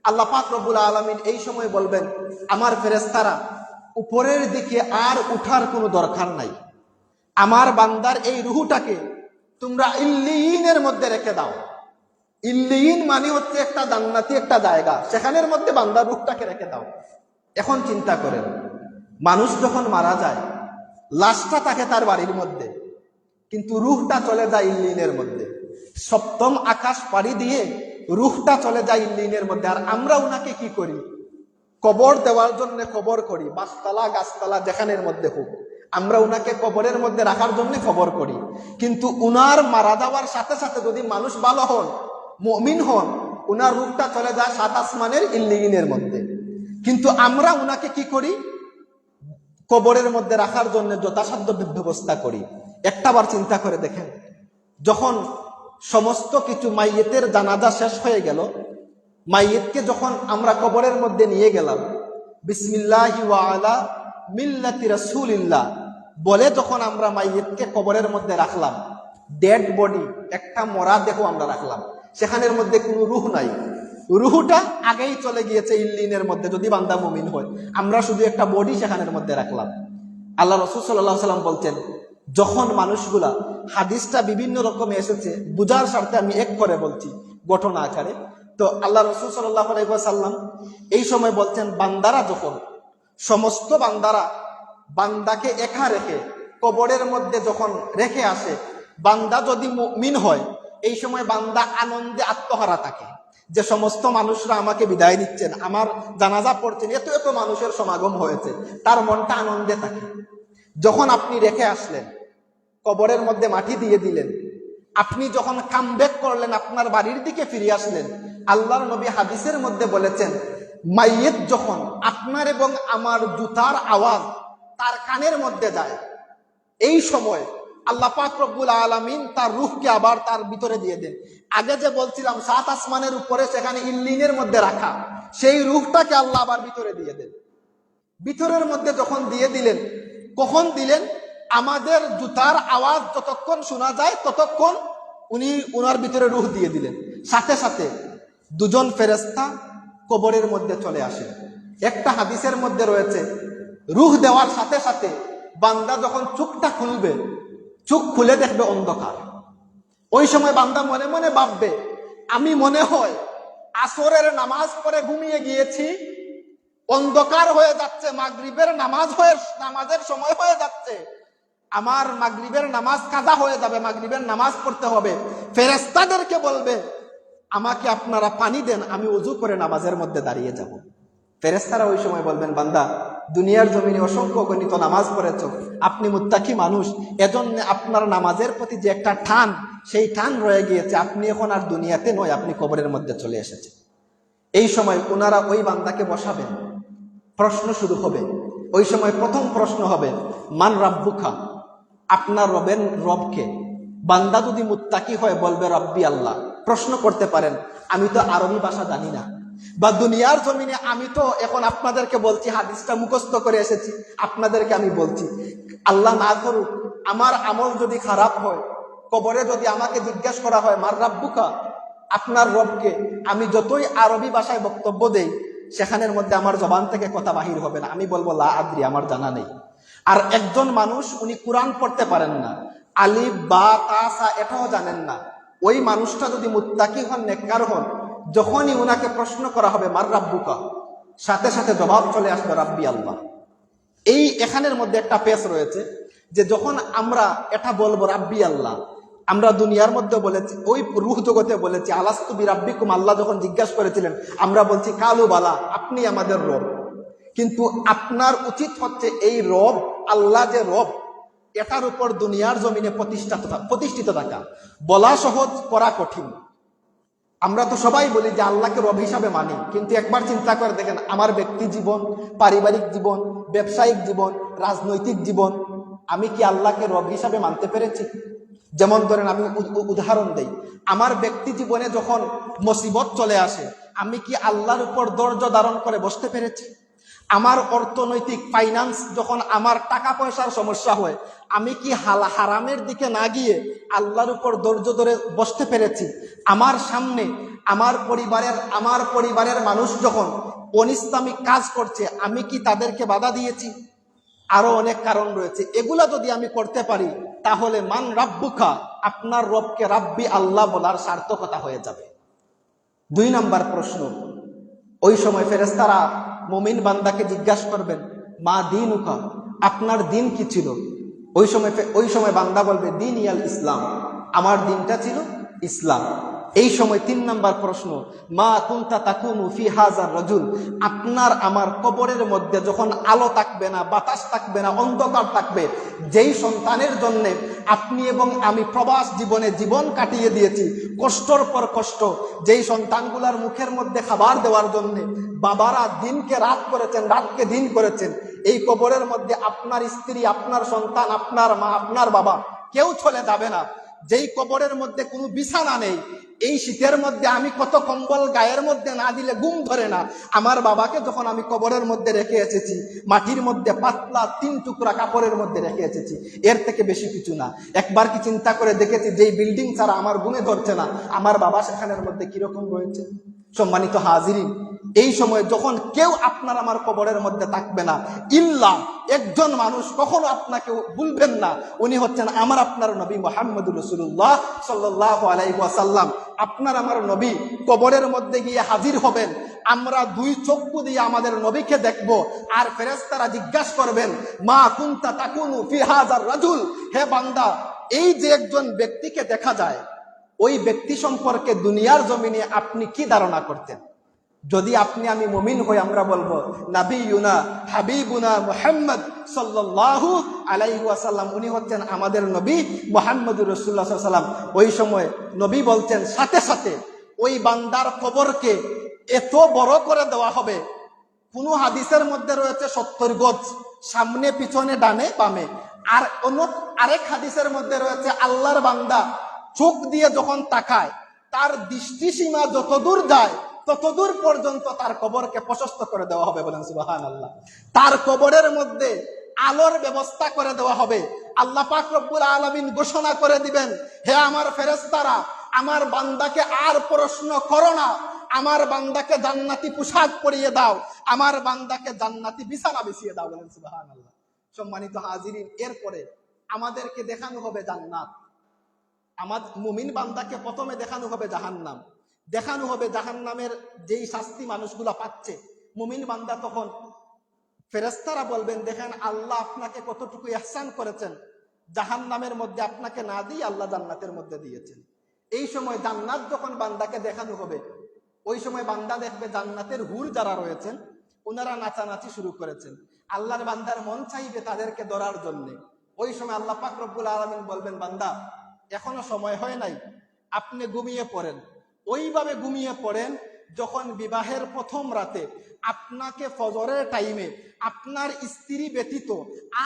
আল্লাহ পাক রব্বুল আলামিন এই সময় বলবেন, আমার ফেরেশতারা উপরের দিকে আর উঠার কোনো দরকার নাই, আমার বান্দার এই রূহটাকে তোমরা ইল্লিয়িনের মধ্যে রেখে দাও। ইল্লিয়িন মানে হচ্ছে একটা জান্নাতি একটা জায়গা, সেখানের মধ্যে বান্দার রূহটাকে রেখে দাও। এখন চিন্তা করেন, মানুষ যখন মারা যায়, লাশটা থাকে তার বাড়ির মধ্যে, কিন্তু রূহটা চলে যায় ইল্লিয়িনের মধ্যে। সপ্তম আকাশ পাড়ি দিয়ে রূহটা চলে যায় ইল্লিয়িনের মধ্যে। আর আমরা উনাকে কি করি? কবর দেওয়ার জন্য কবর করি, বাসতলা গাছতলা যেখানের মধ্যে হোক, আমরা উনাকে কবরের মধ্যে রাখার জন্য কবর করি। কিন্তু উনার মারা যাওয়ার সাথে সাথে যদি মানুষ ভালো হন, মুমিন হন, উনার রূহটা চলে যায় সাত আসমানের ইল্লিয়িনের মধ্যে। কিন্তু আমরা উনাকে কি করি? কবরের মধ্যে রাখার জন্য যথাসাধ্য ব্যবস্থা করি। একটাবার চিন্তা করে দেখেন, যখন সমস্ত কিছু মাইয়েতের জানাজা শেষ হয়ে গেল, মাইয়েতকে যখন আমরা কবরের মধ্যে নিয়ে গেলাম, বিসমিল্লাহি ওয়া আলা মিল্লাতি রাসূলিল্লাহ বলে যখন আমরা মাইয়েতকে কবরের মধ্যে রাখলাম, ডেড বডি, একটা মরা দেহ আমরা রাখলাম, সেখানের মধ্যে কোনো রূহ নাই। রূহটা আগেই চলে গিয়েছে ইল্লিয়িনের মধ্যে যদি বান্দা মুমিন হয়। আমরা শুধু একটা বডি সেখানের মধ্যে রাখলাম। আল্লাহ রাসূল সাল্লাল্লাহু আলাইহি ওয়াসাল্লাম বলছেন, যখন মানুষগুলা, হাদিসটা বিভিন্ন রকমে এসেছে, বুঝার স্বার্থে আমি এক করে বলছি ঘটনা আকারে। তো আল্লাহ রাসূল সাল্লাল্লাহু আলাইহি ওয়াসাল্লাম এই সময় বলছেন, বান্দারা যখন, সমস্ত বান্দারা বান্দাকে একা রেখে কবরের মধ্যে যখন রেখে আসে, বান্দা যদি মুমিন হয়, এই সময় বান্দা আনন্দে আত্মহারা থাকে যে সমস্ত মানুষরা আমাকে বিদায় দিচ্ছেন, আমার জানাজা পড়ছেন, এত এত মানুষের সমাগম হয়েছে, তার মনটা আনন্দে থাকে। যখন আপনি রেখে আসলেন, কবরের মধ্যে মাটি দিয়ে দিলেন, আপনি যখন কামব্যাক করলেন, আপনার বাড়ির দিকে ফিরে আসলেন, আল্লাহর নবী হাদিসের মধ্যে বলেছেন, মাইয়েত যখন আপনার এবং আমার জুতার আওয়াজ তার কানের মধ্যে যায়, এই সময় আল্লাহ পাক রব্বুল আলামিন তার রূহকে আবার তার ভিতরে দিয়ে দেন। আগে যে বলছিলাম সাত আসমানের উপরে সেখানে ইল্লিয়িনের মধ্যে রাখা, সেই রূহটাকে আল্লাহ আবার ভিতরে দিয়ে দেন। ভিতরের মধ্যে যখন দিয়ে দিলেন, কখন দিলেন? আমাদের জুতার আওয়াজ যতক্ষণ শোনা যায় ততক্ষণ উনি ওনার ভিতরে রূহ দিয়ে দিলেন। সাথে সাথে দুজন ফেরেশতা কবরের মধ্যে চলে আসে। একটা হাদিসের মধ্যে রয়েছে, রূহ দেওয়ার সাথে সাথে বান্দা যখন চোখটা খুলবে, চোখ খুলে দেখবে অন্ধকার। ওই সময় বান্দা মনে মনে ভাববে, আমি মনে হয় আসরের নামাজ পড়ে ঘুমিয়ে গিয়েছি, অন্ধকার হয়ে যাচ্ছে, মাগরিবের নামাজের সময় হয়ে যাচ্ছে, আমার মাগরিবের নামাজ কাজা হয়ে যাবে, মাগরিবের নামাজ পড়তে হবে। ফেরেশতাদেরকে বলবে, আমাকে আপনারা পানি দেন, আমি ওযু করে নামাজের মধ্যে দাঁড়িয়ে যাব। ফেরেশতারা ওই সময় বলবেন, বান্দা দুনিয়ার জমিনে অসংখ্য গণিত নামাজ পড়েছ, আপনি মুত্তাকি মানুষ, এজন্য আপনার নামাজের প্রতি যে একটা টান, সেই টান রয়ে গিয়েছে, আপনি এখন আর দুনিয়াতে নয়, আপনি কবরের মধ্যে চলে এসেছেন। এই সময় ওনারা ওই বান্দাকে বসাবেন, প্রশ্ন শুরু হবে। ওই সময় প্রথম প্রশ্ন হবে, মান রাব্বুকা, আপনার রবকে। বান্দা যদি মুত্তাকি হয় বলবে রব্বি আল্লাহ। প্রশ্ন করতে পারেন, আমি তো আরবি ভাষা জানি না, বা দুনিয়ার জমিনে আমি তো এখন আপনাদেরকে বলছি, হাদিসটা মুখস্থ করে এসেছি, আপনাদেরকে আমি বলছি, আল্লাহ না করুক আমার আমল যদি খারাপ হয়, কবরে যদি আমাকে জিজ্ঞেস করা হয় মার রাব্বুকা, আপনার রবকে আমি যতই আরবি ভাষায় বক্তব্য দেই, সেখানের মধ্যে আমার জবান থেকে কথা বাহির হবে না, আমি বলবো লা আদ্রি, আমার জানা নেই। আর একজন মানুষ উনি কোরআন পড়তে পারেন না, আলিফ বা তা সা এটাও জানেন না, ওই মানুষটা যদি মুত্তাকি হন, নেককার হন, যখনই উনাকে প্রশ্ন করা হবে মার রাব্বুকা, সাথে সাথে জবাব চলে আসবে রাব্বি আল্লাহ। এই এখানের মধ্যে একটা পেশ রয়েছে যে যখন আমরা এটা বলবো রাব্বি আল্লাহ, আমরা দুনিয়ার মধ্যে বলেছি, ওই রূহ জগতে বলেছি আলাস্তু বিরাব্বিকুম, আল্লাহ যখন জিজ্ঞাসা করেছিলেন আমরা বলছি কালু বালা, আপনি আমাদের রব। কিন্তু আপনার উচিত হচ্ছে এই রব, আল্লাহ যে রব, এটার উপর দুনিয়ার জমিনে প্রতিষ্ঠিত থাকা। বলা সহজ, করা কঠিন। আমরা তো সবাই বলি যে আল্লাহকে রব হিসাবে মানি, কিন্তু একবার চিন্তা করে দেখেন আমার ব্যক্তি জীবন, পারিবারিক জীবন, ব্যবসায়িক জীবন, রাজনৈতিক জীবন, আমি কি আল্লাহকে রব হিসাবে মানতে পেরেছি? যেমন ধরেন আমি উদাহরণ দেই, আমার ব্যক্তি জীবনে যখন মুসিবত চলে আসে, আমি কি আল্লাহর উপর ধৈর্য ধারণ করে বসতে পেরেছি? আমার অর্থনৈতিক ফাইন্যান্স যখন আমার টাকা পয়সার সমস্যা হয়, আমি কি হারামের দিকে না গিয়ে আল্লাহর উপর ধৈর্য ধরে বসতে পেরেছি? আমার সামনে আমার পরিবারের মানুষ যখন অনিসলামিক কাজ করছে, আমি কি তাদেরকে বাধা দিয়েছি? আরো অনেক কারণ রয়েছে। এগুলা যদি আমি করতে পারি, তাহলে মান রাব্বুকা, আপনার রবকে রাব্বি আল্লাহ বলার সার্থকতা হয়ে যাবে। 2 নাম্বার প্রশ্ন, ওই সময় ফেরেশতারা মুমিন বান্দাকে জিজ্ঞাসা করবেন মা দীনুকা, আপনার দিন কি ছিল? ওই সময় বান্দা বলবে দিন ইয়াল ইসলাম, আমার দিনটা ছিল ইসলাম। এই সময় 3 নাম্বার প্রশ্ন, মা কুনতা তাকুনু ফি হাযার রাজুল, আপনার আমার কবরের মধ্যে যখন আলো থাকবে না, বাতাস থাকবে না, অন্ধকার থাকবে, যেই সন্তানের জন্য আপনি এবং আমি প্রবাস জীবনে জীবন কাটিয়ে দিয়েছি, কষ্টর পর কষ্ট, যেই সন্তানগুলার মুখের মধ্যে খাবার দেওয়ার জন্য বাবারা দিনকে রাত করেছেন, রাতকে দিন করেছেন, এই কবরের মধ্যে আপনার স্ত্রী, আপনার সন্তান, আপনার মা, আপনার বাবা কেউ চলে যাবে না। যেই কবরের মধ্যে কোনো বিছানা নেই, এই শীতের মধ্যে আমি কত কম্বল গায়ের মধ্যে না দিলে ঘুম ধরে না, আমার বাবাকে যখন আমি কবরের মধ্যে রেখে এসেছি, মাটির মধ্যে পাতলা 3 টুকরা কাপড়ের মধ্যে রেখে এসেছি, এর থেকে বেশি কিছু না। একবার কি চিন্তা করে দেখেছি যেই বিল্ডিং ছাড়া আমার ঘুমে ধরছে না, আমার বাবা সেখানের মধ্যে কিরকম রয়েছে? সম্মানিত হাজিরিন, এই সময় যখন কেউ আপনার আমার কবরের মধ্যে থাকবে না, ইল্লা একজন মানুষ কখনো আপনাকে ভুলবেন না, উনি হচ্ছেন আমার আপনার নবী মুহাম্মদুর রাসূলুল্লাহ সাল্লাল্লাহু আলাইহি ওয়াসাল্লাম। আপনার আমার নবী কবরের মধ্যে গিয়ে হাজির হবেন, আমরা 2 চক্ষু দিয়ে আমাদের নবীকে দেখব, আর ফেরেশতারা জিজ্ঞাসা করবেন মা কুনতা তাকুনু ফি হাযার রাজুল, হে বান্দা, এই যে একজন ব্যক্তিকে দেখা যায়, ওই ব্যক্তি সম্পর্কে দুনিয়ার জমিনে আপনি কি ধারণা করতেন? যদি আপনি আমি মুমিন হই, আমরা বলবো নাবিয়ুনা হাবিবুনা মুহাম্মদ সাল্লাল্লাহু আলাইহি ওয়াসাল্লাম, উনি হচ্ছেন আমাদের নবী মুহাম্মদুর রাসূলুল্লাহ সাল্লাল্লাহু আলাইহি ওয়াসাল্লাম। ওই সময় নবী বলছেন সাথে সাথে ওই বান্দার কবরকে এত বড় করে দেওয়া হবে, কোন হাদিসের মধ্যে রয়েছে 70 গজ, সামনে পিছনে ডানে বামে, আর আরেক হাদিসের মধ্যে রয়েছে আল্লাহর বান্দা চোখ দিয়ে যখন তাকায়, তার দৃষ্টিসীমা যতদূর যায় ততদূর পর্যন্ত তার কবরকে প্রশস্ত করে দেওয়া হবে। বলেন সুবহানাল্লাহ। তার কবরের মধ্যে আলোর ব্যবস্থা করে দেওয়া হবে। আল্লাহ পাক রব্বুল আলামিন ঘোষণা করে দিবেন, হে আমার ফেরেশতারা, আমার বান্দাকে আর প্রশ্ন করো না, আমার বান্দাকে জান্নাতি পোশাক পরিয়ে দাও, আমার বান্দাকে জান্নাতি বিছানা বিছিয়ে দাও। বলেন সুবহানাল্লাহ। সম্মানিত হাজিরিন, এরপরে আমাদেরকে দেখানো হবে জান্নাত। আমার মুমিন বান্দাকে প্রথমে দেখানো হবে জাহান্নাম, দেখানো হবে জাহান্নামের যেই শাস্তি মানুষগুলা পাচ্ছে। মুমিন বান্দা তখন ফেরেশতারা বলবেন, দেখেন আল্লাহ আপনাকে কতটুকু ইহসান করেছেন, জাহান্নামের মধ্যে আপনাকে না দিয়ে আল্লাহ জান্নাতের মধ্যে দিয়েছেন। এই সময় জান্নাত যখন বান্দাকে দেখানো হবে, ওই সময় বান্দা দেখবে জান্নাতের হুর যারা রয়েছেন ওনারা নাচানাচি শুরু করেছেন, আল্লাহর বান্দার মন চাইবে তাদেরকে ধরার জন্য। ওই সময় আল্লাহ পাক রব্বুল আলামিন বলবেন, বান্দা এখনো সময় হয় নাই, আপনি ঘুমিয়ে পড়েন। ওইভাবে ঘুমিয়ে পড়েন যখন বিবাহের প্রথম রাতে আপনাকে ফজরের টাইমে আপনার স্ত্রী ব্যতীত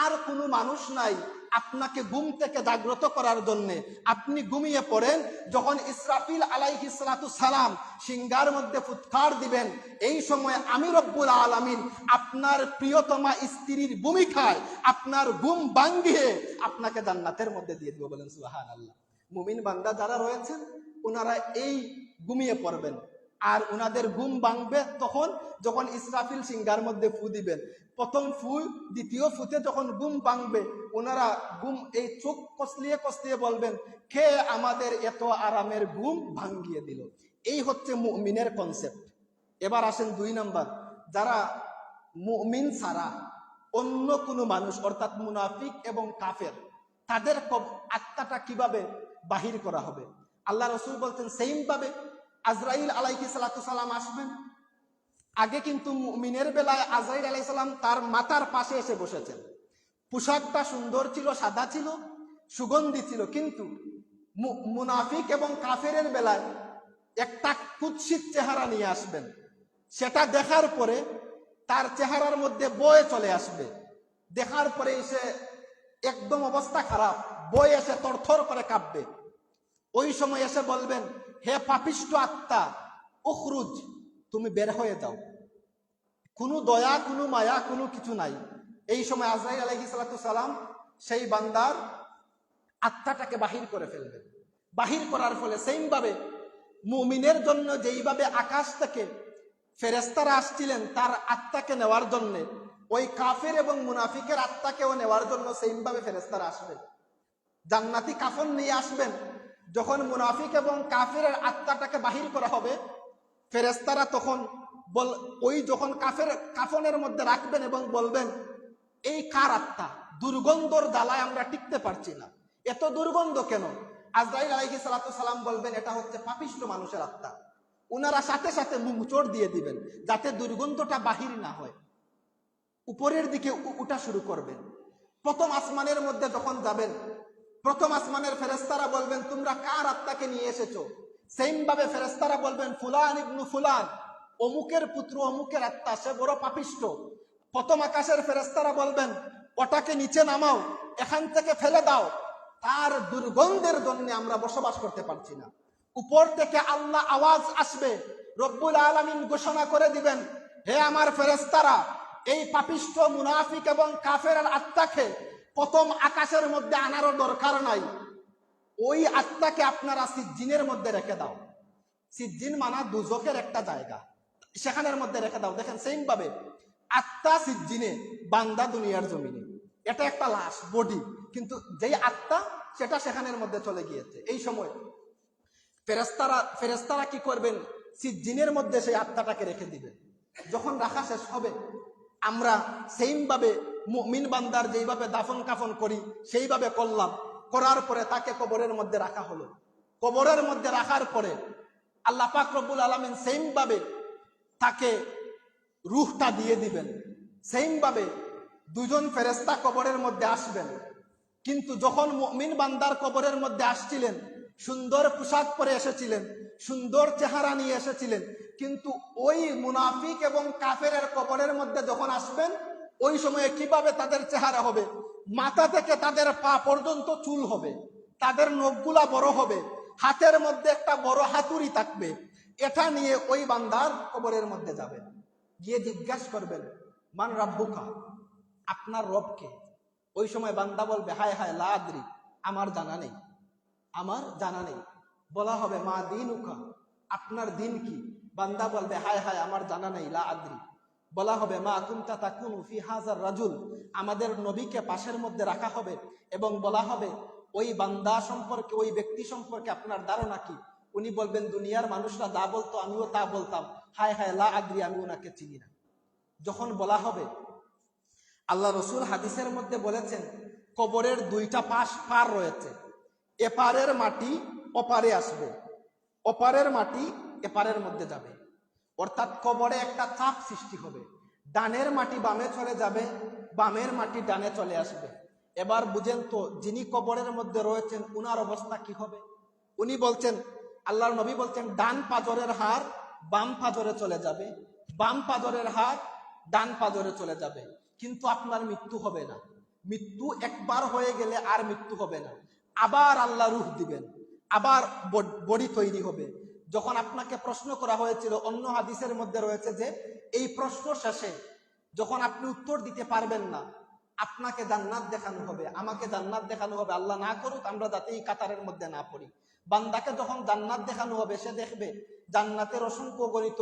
আর কোনো মানুষ নাই আপনাকে ঘুম থেকে জাগ্রত করার জন্য, আপনি ঘুমিয়ে পড়েন। যখন ইসরাফিল আলাইহিস সালাতু সালাম সিংহার মধ্যে ফুৎকার দিবেন, এই সময় আমি রব্বুল আলামিন আপনার প্রিয়তমা স্ত্রীর ভূমিকায় আপনার ঘুম ভাঙিয়ে আপনাকে জান্নাতের মধ্যে দিয়ে দিব। বলেন সুবহানাল্লাহ। মুমিন বান্দা যারা রয়েছেন ওনারা এই ঘুমিয়ে পড়বেন। আর উনাদের ঘুম ভাঙবে তখন যখন ইসরাফিল সিংহার মধ্যে ফু দিবেন। প্রথম ফু, দ্বিতীয় ফুতে যখন ঘুম ভাঙবে, ওনারা ঘুম এই চোখ কসলিয়ে কসলিয়ে বলবেন, কে আমাদের এত আরামের ঘুম ভাঙ্গিয়ে দিল। এই হচ্ছে মুমিনের কনসেপ্ট। এবার আসেন 2 নাম্বার, যারা মুমিন ছাড়া অন্য কোনো মানুষ অর্থাৎ মুনাফিক এবং কাফের, তাদের আত্মাটা কিভাবে বাহির করা হবে। আল্লাহ রসুল বলছেন সেইম ভাবে আজরাইল আলাইহিস সালাতু সালাম আসবেন। আগে কিন্তু মুমিনের বেলায় আজরাইল আলাইহিস সালাম তার মাথার পাশে এসে বসেছেন। পোশাকটা সুন্দর ছিল, সাদা ছিল, সুগন্ধি ছিল। কিন্তু মুনাফিক এবং কাফেরের বেলায় একটা কুৎসিত চেহারা নিয়ে আসবেন। সেটা দেখার পরে তার চেহারার মধ্যে বয়ে চলে আসবে। দেখার পরে এসে একদম অবস্থা খারাপ, বয়ে এসে থরথর করে কাঁপবে। ওই সময় এসে বলবেন, হে পাপিষ্ট আত্মা, উখরুজ, তুমি বের হয়ে যাও। কোনো দয়া, কোনো মায়া, কোনো কিছু নাই। এই সময় আজরাইল আলাইহিস সালাতু সালাম সেই বান্দার আত্মাটাকে বাহির করে ফেলবেন। বাহির করার ফলে সেইম ভাবে মুমিনের জন্য যেইভাবে আকাশ থেকে ফেরেশতারা আসছিলেন তার আত্মাকে নেওয়ার জন্য, ওই কাফের এবং মুনাফিকের আত্মাকেও নেওয়ার জন্য সেইম ভাবে ফেরেশতারা আসবেন। জান্নাতি কাফন নিয়ে আসবেন। যখন মুনাফিক এবং কাফের আত্মাটাকে বাহির করা হবে, ফেরেশতারা তখন যখন কাফনের মধ্যে রাখবেন এবং বলবেন, এই কার আত্মা? দুর্গন্ধর জ্বালায় আমরা টিকতে পারছি না, এত দুর্গন্ধ কেন? আজরাইল আলাইহিস সালাতু সালাম বলবেন, এটা হচ্ছে পাপিষ্ট মানুষের আত্মা। উনারা সাথে সাথে মুচড় দিয়ে দিবেন যাতে দুর্গন্ধটা বাহির না হয়। উপরের দিকে উঠা শুরু করবেন। প্রথম আসমানের মধ্যে যখন যাবেন, প্রথম আসমানের ফেরেশতারা বলবেন, তোমরা কার আত্মাকে নিয়ে এসেছো? সেইম ভাবে ফেরেশতারা বলবেন, ফুলান ইবনু ফুলান, অমুকের পুত্র অমুকের আত্মা, সে বড় পাপিষ্ট। প্রথম আকাশের ফেরেশতারা বলবেন, ওটাকে নিচে নামাও, এখান থেকে ফেলে দাও, তার দুর্গন্ধের জন্য আমরা বসবাস করতে পারছি না। উপর থেকে আল্লাহ আওয়াজ আসবে, রব্বুল আলামিন ঘোষণা করে দিবেন, হে আমার ফেরেশতারা, এই পাপিষ্ট মুনাফিক এবং কাফেরের আত্মাকে প্রথম আকাশের মধ্যে আনারও দরকার নাই, ওই আত্মাকে আপনারা সিজ্জিনের মধ্যে রেখে দাও। সিজ্জিন মানা দুজকের একটা জায়গা, সেখানের মধ্যে রেখে দাও। দেখেন সেইম ভাবে আত্মা সিজ্জিনে, বান্দা দুনিয়ার জমিনে। এটা একটা লাশ, বডি, কিন্তু যেই আত্মা সেটা সেখানের মধ্যে চলে গিয়েছে। এই সময় ফেরেশতারা কি করবেন? সিজ্জিনের মধ্যে সেই আত্মাটাকে রেখে দিবেন। যখন রাখা শেষ হবে, আমরা সেইম ভাবে মুমিন বান্দার যেইভাবে দাফন কাফন করি সেইভাবে করলাম। করার পরে তাকে কবরের মধ্যে রাখা হলো। কবরের মধ্যে রাখার পরে আল্লাহ পাক রব্বুল আলামিন সেইম ভাবে তাকে রূহটা দিয়ে দিবেন। সেইম ভাবে দুজন ফেরেশতা কবরের মধ্যে আসবেন। কিন্তু যখন মুমিন বান্দার কবরের মধ্যে আসছিলেন, সুন্দর পোশাক পরে এসেছিলেন, সুন্দর চেহারা নিয়ে এসেছিলেন, কিন্তু ওই মুনাফিক এবং কাফেরের কবরের মধ্যে যখন আসবেন, ওই সময়ে কিভাবে তাদের চেহারা হবে? মাথা থেকে তাদের পা পর্যন্ত চুল হবে, তাদের নখগুলা বড় হবে, হাতের মধ্যে একটা বড় হাতুড়ি থাকবে। এটা নিয়ে ওই বান্দার কবরের মধ্যে যাবেন। গিয়ে জিজ্ঞাসা করবেন, মান রাব্বুকা, আপনার রবকে? ওই সময় বান্দা বলবে, হায় হায় লা আদরি, আমার জানা নেই, আমার জানা নেই। বলা হবে, মা দীনুকা, আপনার দিন কি? বান্দা বলবে, হায় হায় আমার জানা নেই, লা আদরি। বলা হবে, মা কুনতা তাকুনু ফি হাযার রাজুল, আমাদের নবীকে পাশের মধ্যে রাখা হবে এবং বলা হবে, ওই বান্দা সম্পর্কে, ওই ব্যক্তি সম্পর্কে আপনার ধারণা কি? উনি বলবেন, দুনিয়ার মানুষরা যা বলতো আমিও তা বলতাম, হায় হায় লা আদরি, আমি ওনাকে চিনি না। যখন বলা হবে, আল্লাহ রসুল হাদিসের মধ্যে বলেছেন, কবরের দুইটা পার রয়েছে, এপারের মাটি ওপারে আসবে, ওপারের মাটি এপারের মধ্যে যাবে। অর্থাৎ কবরে একটা চাপ সৃষ্টি হবে, ডানের মাটি বামে চলে যাবে, বামের মাটি ডানে চলে আসবে। এবার বুঝেন তো, যিনি কবরের মধ্যে রয়েছেন উনার অবস্থা কি হবে? উনি বলছেন, আল্লাহর নবী বলছেন, ডান পাজরের হাড় বাম পাজরে চলে যাবে, বাম পাজরের হাড় ডান পাজরে চলে যাবে, কিন্তু আপনার মৃত্যু হবে না। মৃত্যু একবার হয়ে গেলে আর মৃত্যু হবে না। আবার আল্লাহ রূহ দিবেন, আবার বডি তৈরি হবে। যখন আপনাকে প্রশ্ন করা হয়েছিল, অন্য হাদিসের মধ্যে রয়েছে যে এই প্রশ্ন শেষে যখন আপনি উত্তর দিতে পারবেন না, আপনাকে জান্নাত দেখানো হবে, আমাকে জান্নাত দেখানো হবে। আল্লাহ না করুক আমরা যাতে এই কাতারের মধ্যে না পড়ি। বান্দাকে যখন জান্নাত দেখানো হবে সে দেখবে জান্নাতের অসংখ্য গণিত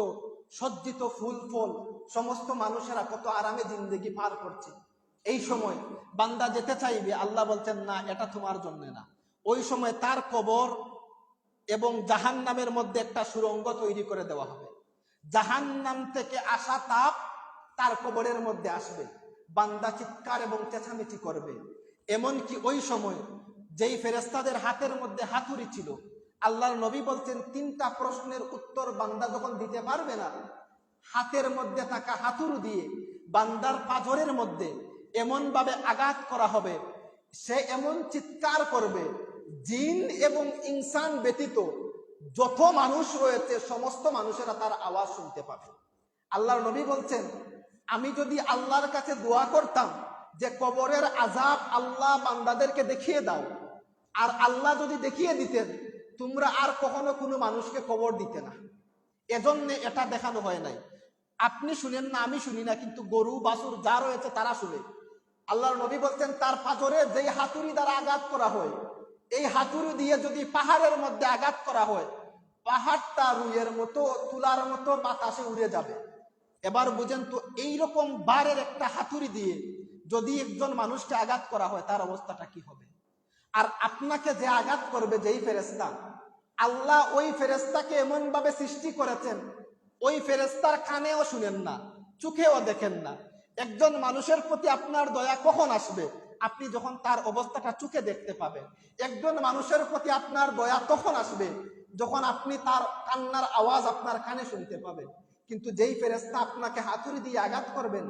সজ্জিত ফুল ফল, সমস্ত মানুষেরা কত আরামে জিন্দেগি পার করছে। এই সময় বান্দা যেতে চাইবে, আল্লাহ বলছেন না, এটা তোমার জন্য না। ওই সময় তার কবর এবং জাহান্নামের মধ্যে একটা সুড়ঙ্গ তৈরি করে দেওয়া হবে। জাহান্নাম থেকে আসা তাপ তার কবরের মধ্যে আসবে। বান্দা চিৎকার এবং চেঁচামেচি করবে। এমনকি ওই সময় যেই ফেরেশতাদের হাতের মধ্যে হাতুড়ি ছিল, আল্লাহর নবী বলছেন 3টা প্রশ্নের উত্তর বান্দা যখন দিতে পারবে না, হাতের মধ্যে থাকা হাতুড়ি দিয়ে বান্দার পাঁজরের মধ্যে এমন ভাবে আঘাত করা হবে, সে এমন চিৎকার করবে, জিন এবং ইনসান ব্যতীত যত মানুষ রয়েছে সমস্ত মানুষেরা তার আওয়াজ শুনতে পাবে। আল্লাহর নবী বলছেন, আমি যদি আল্লাহর কাছে দোয়া করতাম যে কবরের আযাব আল্লাহ বান্দাদেরকে দেখিয়ে দাও, আর আল্লাহ যদি দেখিয়ে দিতেন তোমরা আর কখনো কোনো মানুষকে কবর দিতে না, এজন্য এটা দেখানো হয় নাই। আপনি শুনেন না, আমি শুনি না, কিন্তু গরু বাছুর যা রয়েছে তারা শুনে। আল্লাহর নবী বলছেন তার পাঁজরে যেই হাতুড়ি দ্বারা আঘাত করা হয়, এই হাতুড়ি দিয়ে যদি পাহাড়ের মধ্যে আঘাত করা হয়, পাহাড়টা রুইয়ের মতো তুলার মতো বাতাসে উড়ে যাবে। এবার বুঝেন তো, এইরকম বারের একটা হাতুড়ি দিয়ে যদি একজন মানুষকে আঘাত করা হয় তার অবস্থাটা কি হবে। আর আপনাকে যে আঘাত করবে যেই ফেরেশতা, আল্লাহ ওই ফেরেশতাকে এমন ভাবে সৃষ্টি করেছেন, ওই ফেরেশতার কানেও শুনেন না, চোখেও দেখেন না। একজন মানুষের প্রতি আপনার দয়া কখন আসবে? আপনি যখন তার অবস্থাটা চোখে দেখতে পাবেন। একজন মানুষের প্রতি আপনার দয়া তখন আসবে যখন আপনি তার কান্নার আওয়াজ আপনার কানে শুনতে পাবেন। কিন্তু যেই ফেরেশতা আপনাকে হাতুড়ি দিয়ে আঘাত করবেন,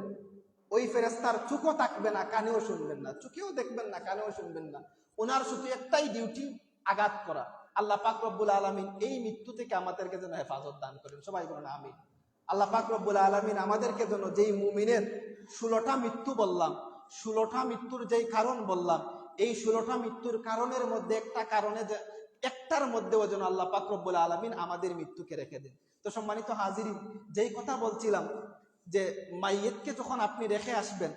ওই ফেরেশতার চোখও থাকবে না, কানেও শুনবেন না, চোখেও দেখবেন না, কানেও শুনবেন না। ওনার শুধু একটাই ডিউটি, আঘাত করা। আল্লাহ পাক রব্বুল আলামিন এই মৃত্যু থেকে আমাদেরকে যেন হেফাজত দান করেন, সবাই বলেন আমিন। আল্লাহ পাক রব্বুল আলামিন আমাদেরকে যেন, যেই মুমিনের 16টা মৃত্যু বললাম, 16টা মৃত্যুর যেই কারণ বললাম, এই 16টা মৃত্যুর কারণের মধ্যে একটা কারণে যে একটার মধ্যেও যেন আল্লাহ পাক রব্বুল আলামিন আমাদের মৃত্যুকে রেখে দেন। তো সম্মানিত হাজিরিন, যেই কথা বলছিলাম যে মাইয়িতকে যখন আপনি রেখে আসবেন,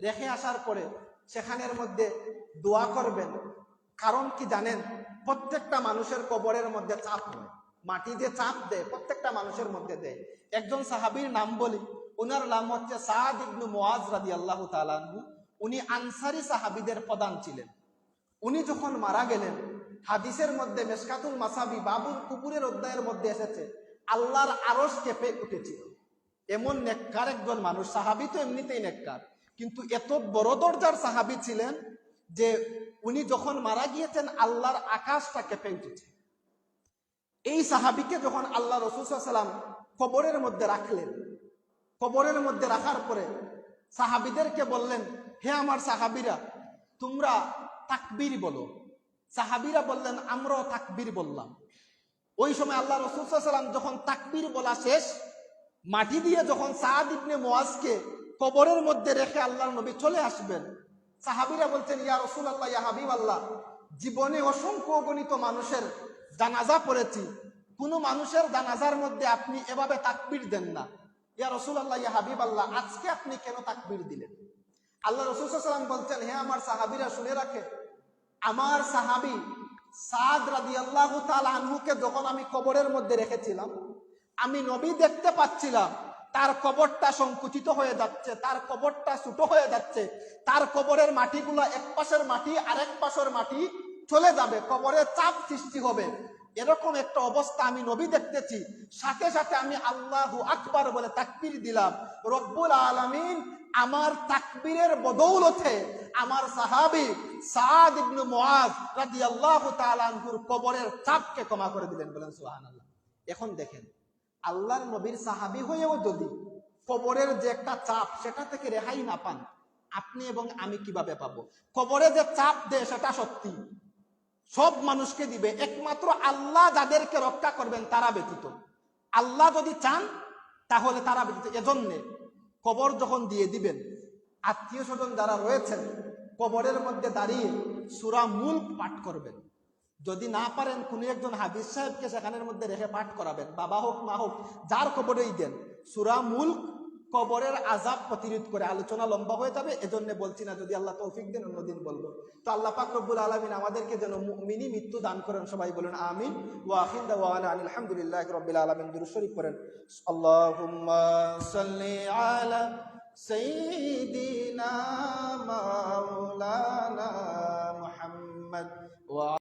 রেখে আসার পরে সেখানের মধ্যে দোয়া করবেন। কারণ কি জানেন? প্রত্যেকটা মানুষের কবরের মধ্যে চাপ হয়, মাটি যে চাপ দেয় প্রত্যেকটা মানুষের মধ্যে দেয়। একজন সাহাবীর নাম বলি, ওনার নাম হচ্ছে সাদ ইবনে মুআজ রাদিয়াল্লাহু তাআলা আনহু। উনি আনসারী সাহাবীদের প্রধান ছিলেন। উনি যখন মারা গেলেন, হাদিসের মধ্যে মেশকাতুল মাসাবি বাবুল কুবুরের অধ্যায়ের মধ্যে এসেছে, আল্লাহর আরশ কেঁপে উঠেছিল। এমন নেককার একজন মানুষ, সাহাবী তো এমনিতেই নেককার, কিন্তু এত বড় দরজার সাহাবী ছিলেন যে উনি যখন মারা গিয়েছেন আল্লাহর আকাশটা কেঁপে উঠেছে। এই সাহাবীকে যখন আল্লাহ রাসূল সাল্লাল্লাহু আলাইহি ওয়াসাল্লাম কবরের মধ্যে রাখলেন, কবরের মধ্যে রাখার পরে সাহাবীদেরকে বললেন, হে আমার সাহাবীরা, তোমরা তাকবীর বলো। সাহাবীরা বললেন, আমরাও তাকবীর বললাম। ওই সময় আল্লাহ রাসূল সাল্লাল্লাহু আলাইহি ওয়াসাল্লাম যখন তাকবীর বলা শেষ, মাটি দিয়ে যখন সাদ ইবনে মুআজকে কবরের মধ্যে রেখে আল্লাহর নবী চলে আসবেন, সাহাবীরা বলছেন, ইয়া রাসূলুল্লাহ, ইয়া হাবিবাল্লাহ, জীবনে অসংখ্য গণিত মানুষের জানাজা পড়েছি, কোন মানুষের জানাজার মধ্যে আপনি এভাবে তাকবীর দেন না। ইয়া রাসূলুল্লাহ, ইয়া হাবিবাল্লাহ, আজকে আপনি কেন তাকবীর দিলেন? আল্লাহ রাসূল সাল্লাল্লাহু আলাইহি ওয়াসাল্লাম বলছেন, হে আমার সাহাবীরা, শুনে রাখে, আমার সাহাবী সাদ রাদিয়াল্লাহু তাআলা আনহুকে যখন আমি কবরের মধ্যে রেখেছিলাম, আমি নবী দেখতে পাচ্ছিলাম তার কবরটা সংকুচিত হয়ে যাচ্ছে, তার কবরটা ছোট হয়ে যাচ্ছে, তার কবরের মাটিগুলো এক পাশের মাটি আরেক পাশের মাটি চলে যাবে, কবরের চাপ সৃষ্টি হবে। এরকম একটা অবস্থা আমি নবী দেখতেছি। সাথে সাথে আমি আল্লাহু আকবার বলে তাকবীর দিলাম। রব্বুল আলামিন আমার তাকবীরের বদৌলতে আমার সাহাবী সাদ ইবনে মুআজ রাদিয়াল্লাহু তাআলা আনহুর কবরের চাপকে ক্ষমা করে দিলেন, বলেন সুবহানাল্লাহ। এখন দেখেন, আল্লাহর নবীর সাহাবী হয়েও যদি কবরের যে একটা চাপ সেটা থেকে রেহাই না পান, আপনি এবং আমি কিভাবে পাবো? কবরে যে চাপ দেয় সেটা সত্যি, সব মানুষকে দিবে, একমাত্র আল্লাহ যাদেরকে রক্ষা করবেন তারা ব্যতীত। আল্লাহ যদি চান তাহলে তারা ব্যতীত। এজন্যে কবর যখন দিয়ে দিবেন, আত্মীয় স্বজন যারা রয়েছেন কবরের মধ্যে দাঁড়িয়ে সূরা মুলক পাঠ করবেন। যদি না পারেন কোন একজন হাফেজ সাহেবকে সেখানের মধ্যে রেখে পাঠ করাবেন, বাবা হোক মা হোক, যার কবরেই দেন, সূরা মুলক কবরের আযাব প্রতিরোধ করে। আলোচনা লম্বা হয়ে যাবে, এজন্য বলছি না, যদি আল্লাহ তৌফিক দেন অন্যদিন বলবো। তো আল্লাহ পাক রব্বুল আলামিন আমাদেরকে যেন মুমিনি মৃত্যু দান করেন, সবাই বলেন আমিন। ওয়া আখির দাওয়ানা আলহামদুলিল্লাহি রাব্বিল আলামিন। দুরূদ শরীফ পড়েন। আল্লাহুম্মা সাল্লি আলা সাইয়্যিদিনা মাওলানা মুহাম্মদ ওয়া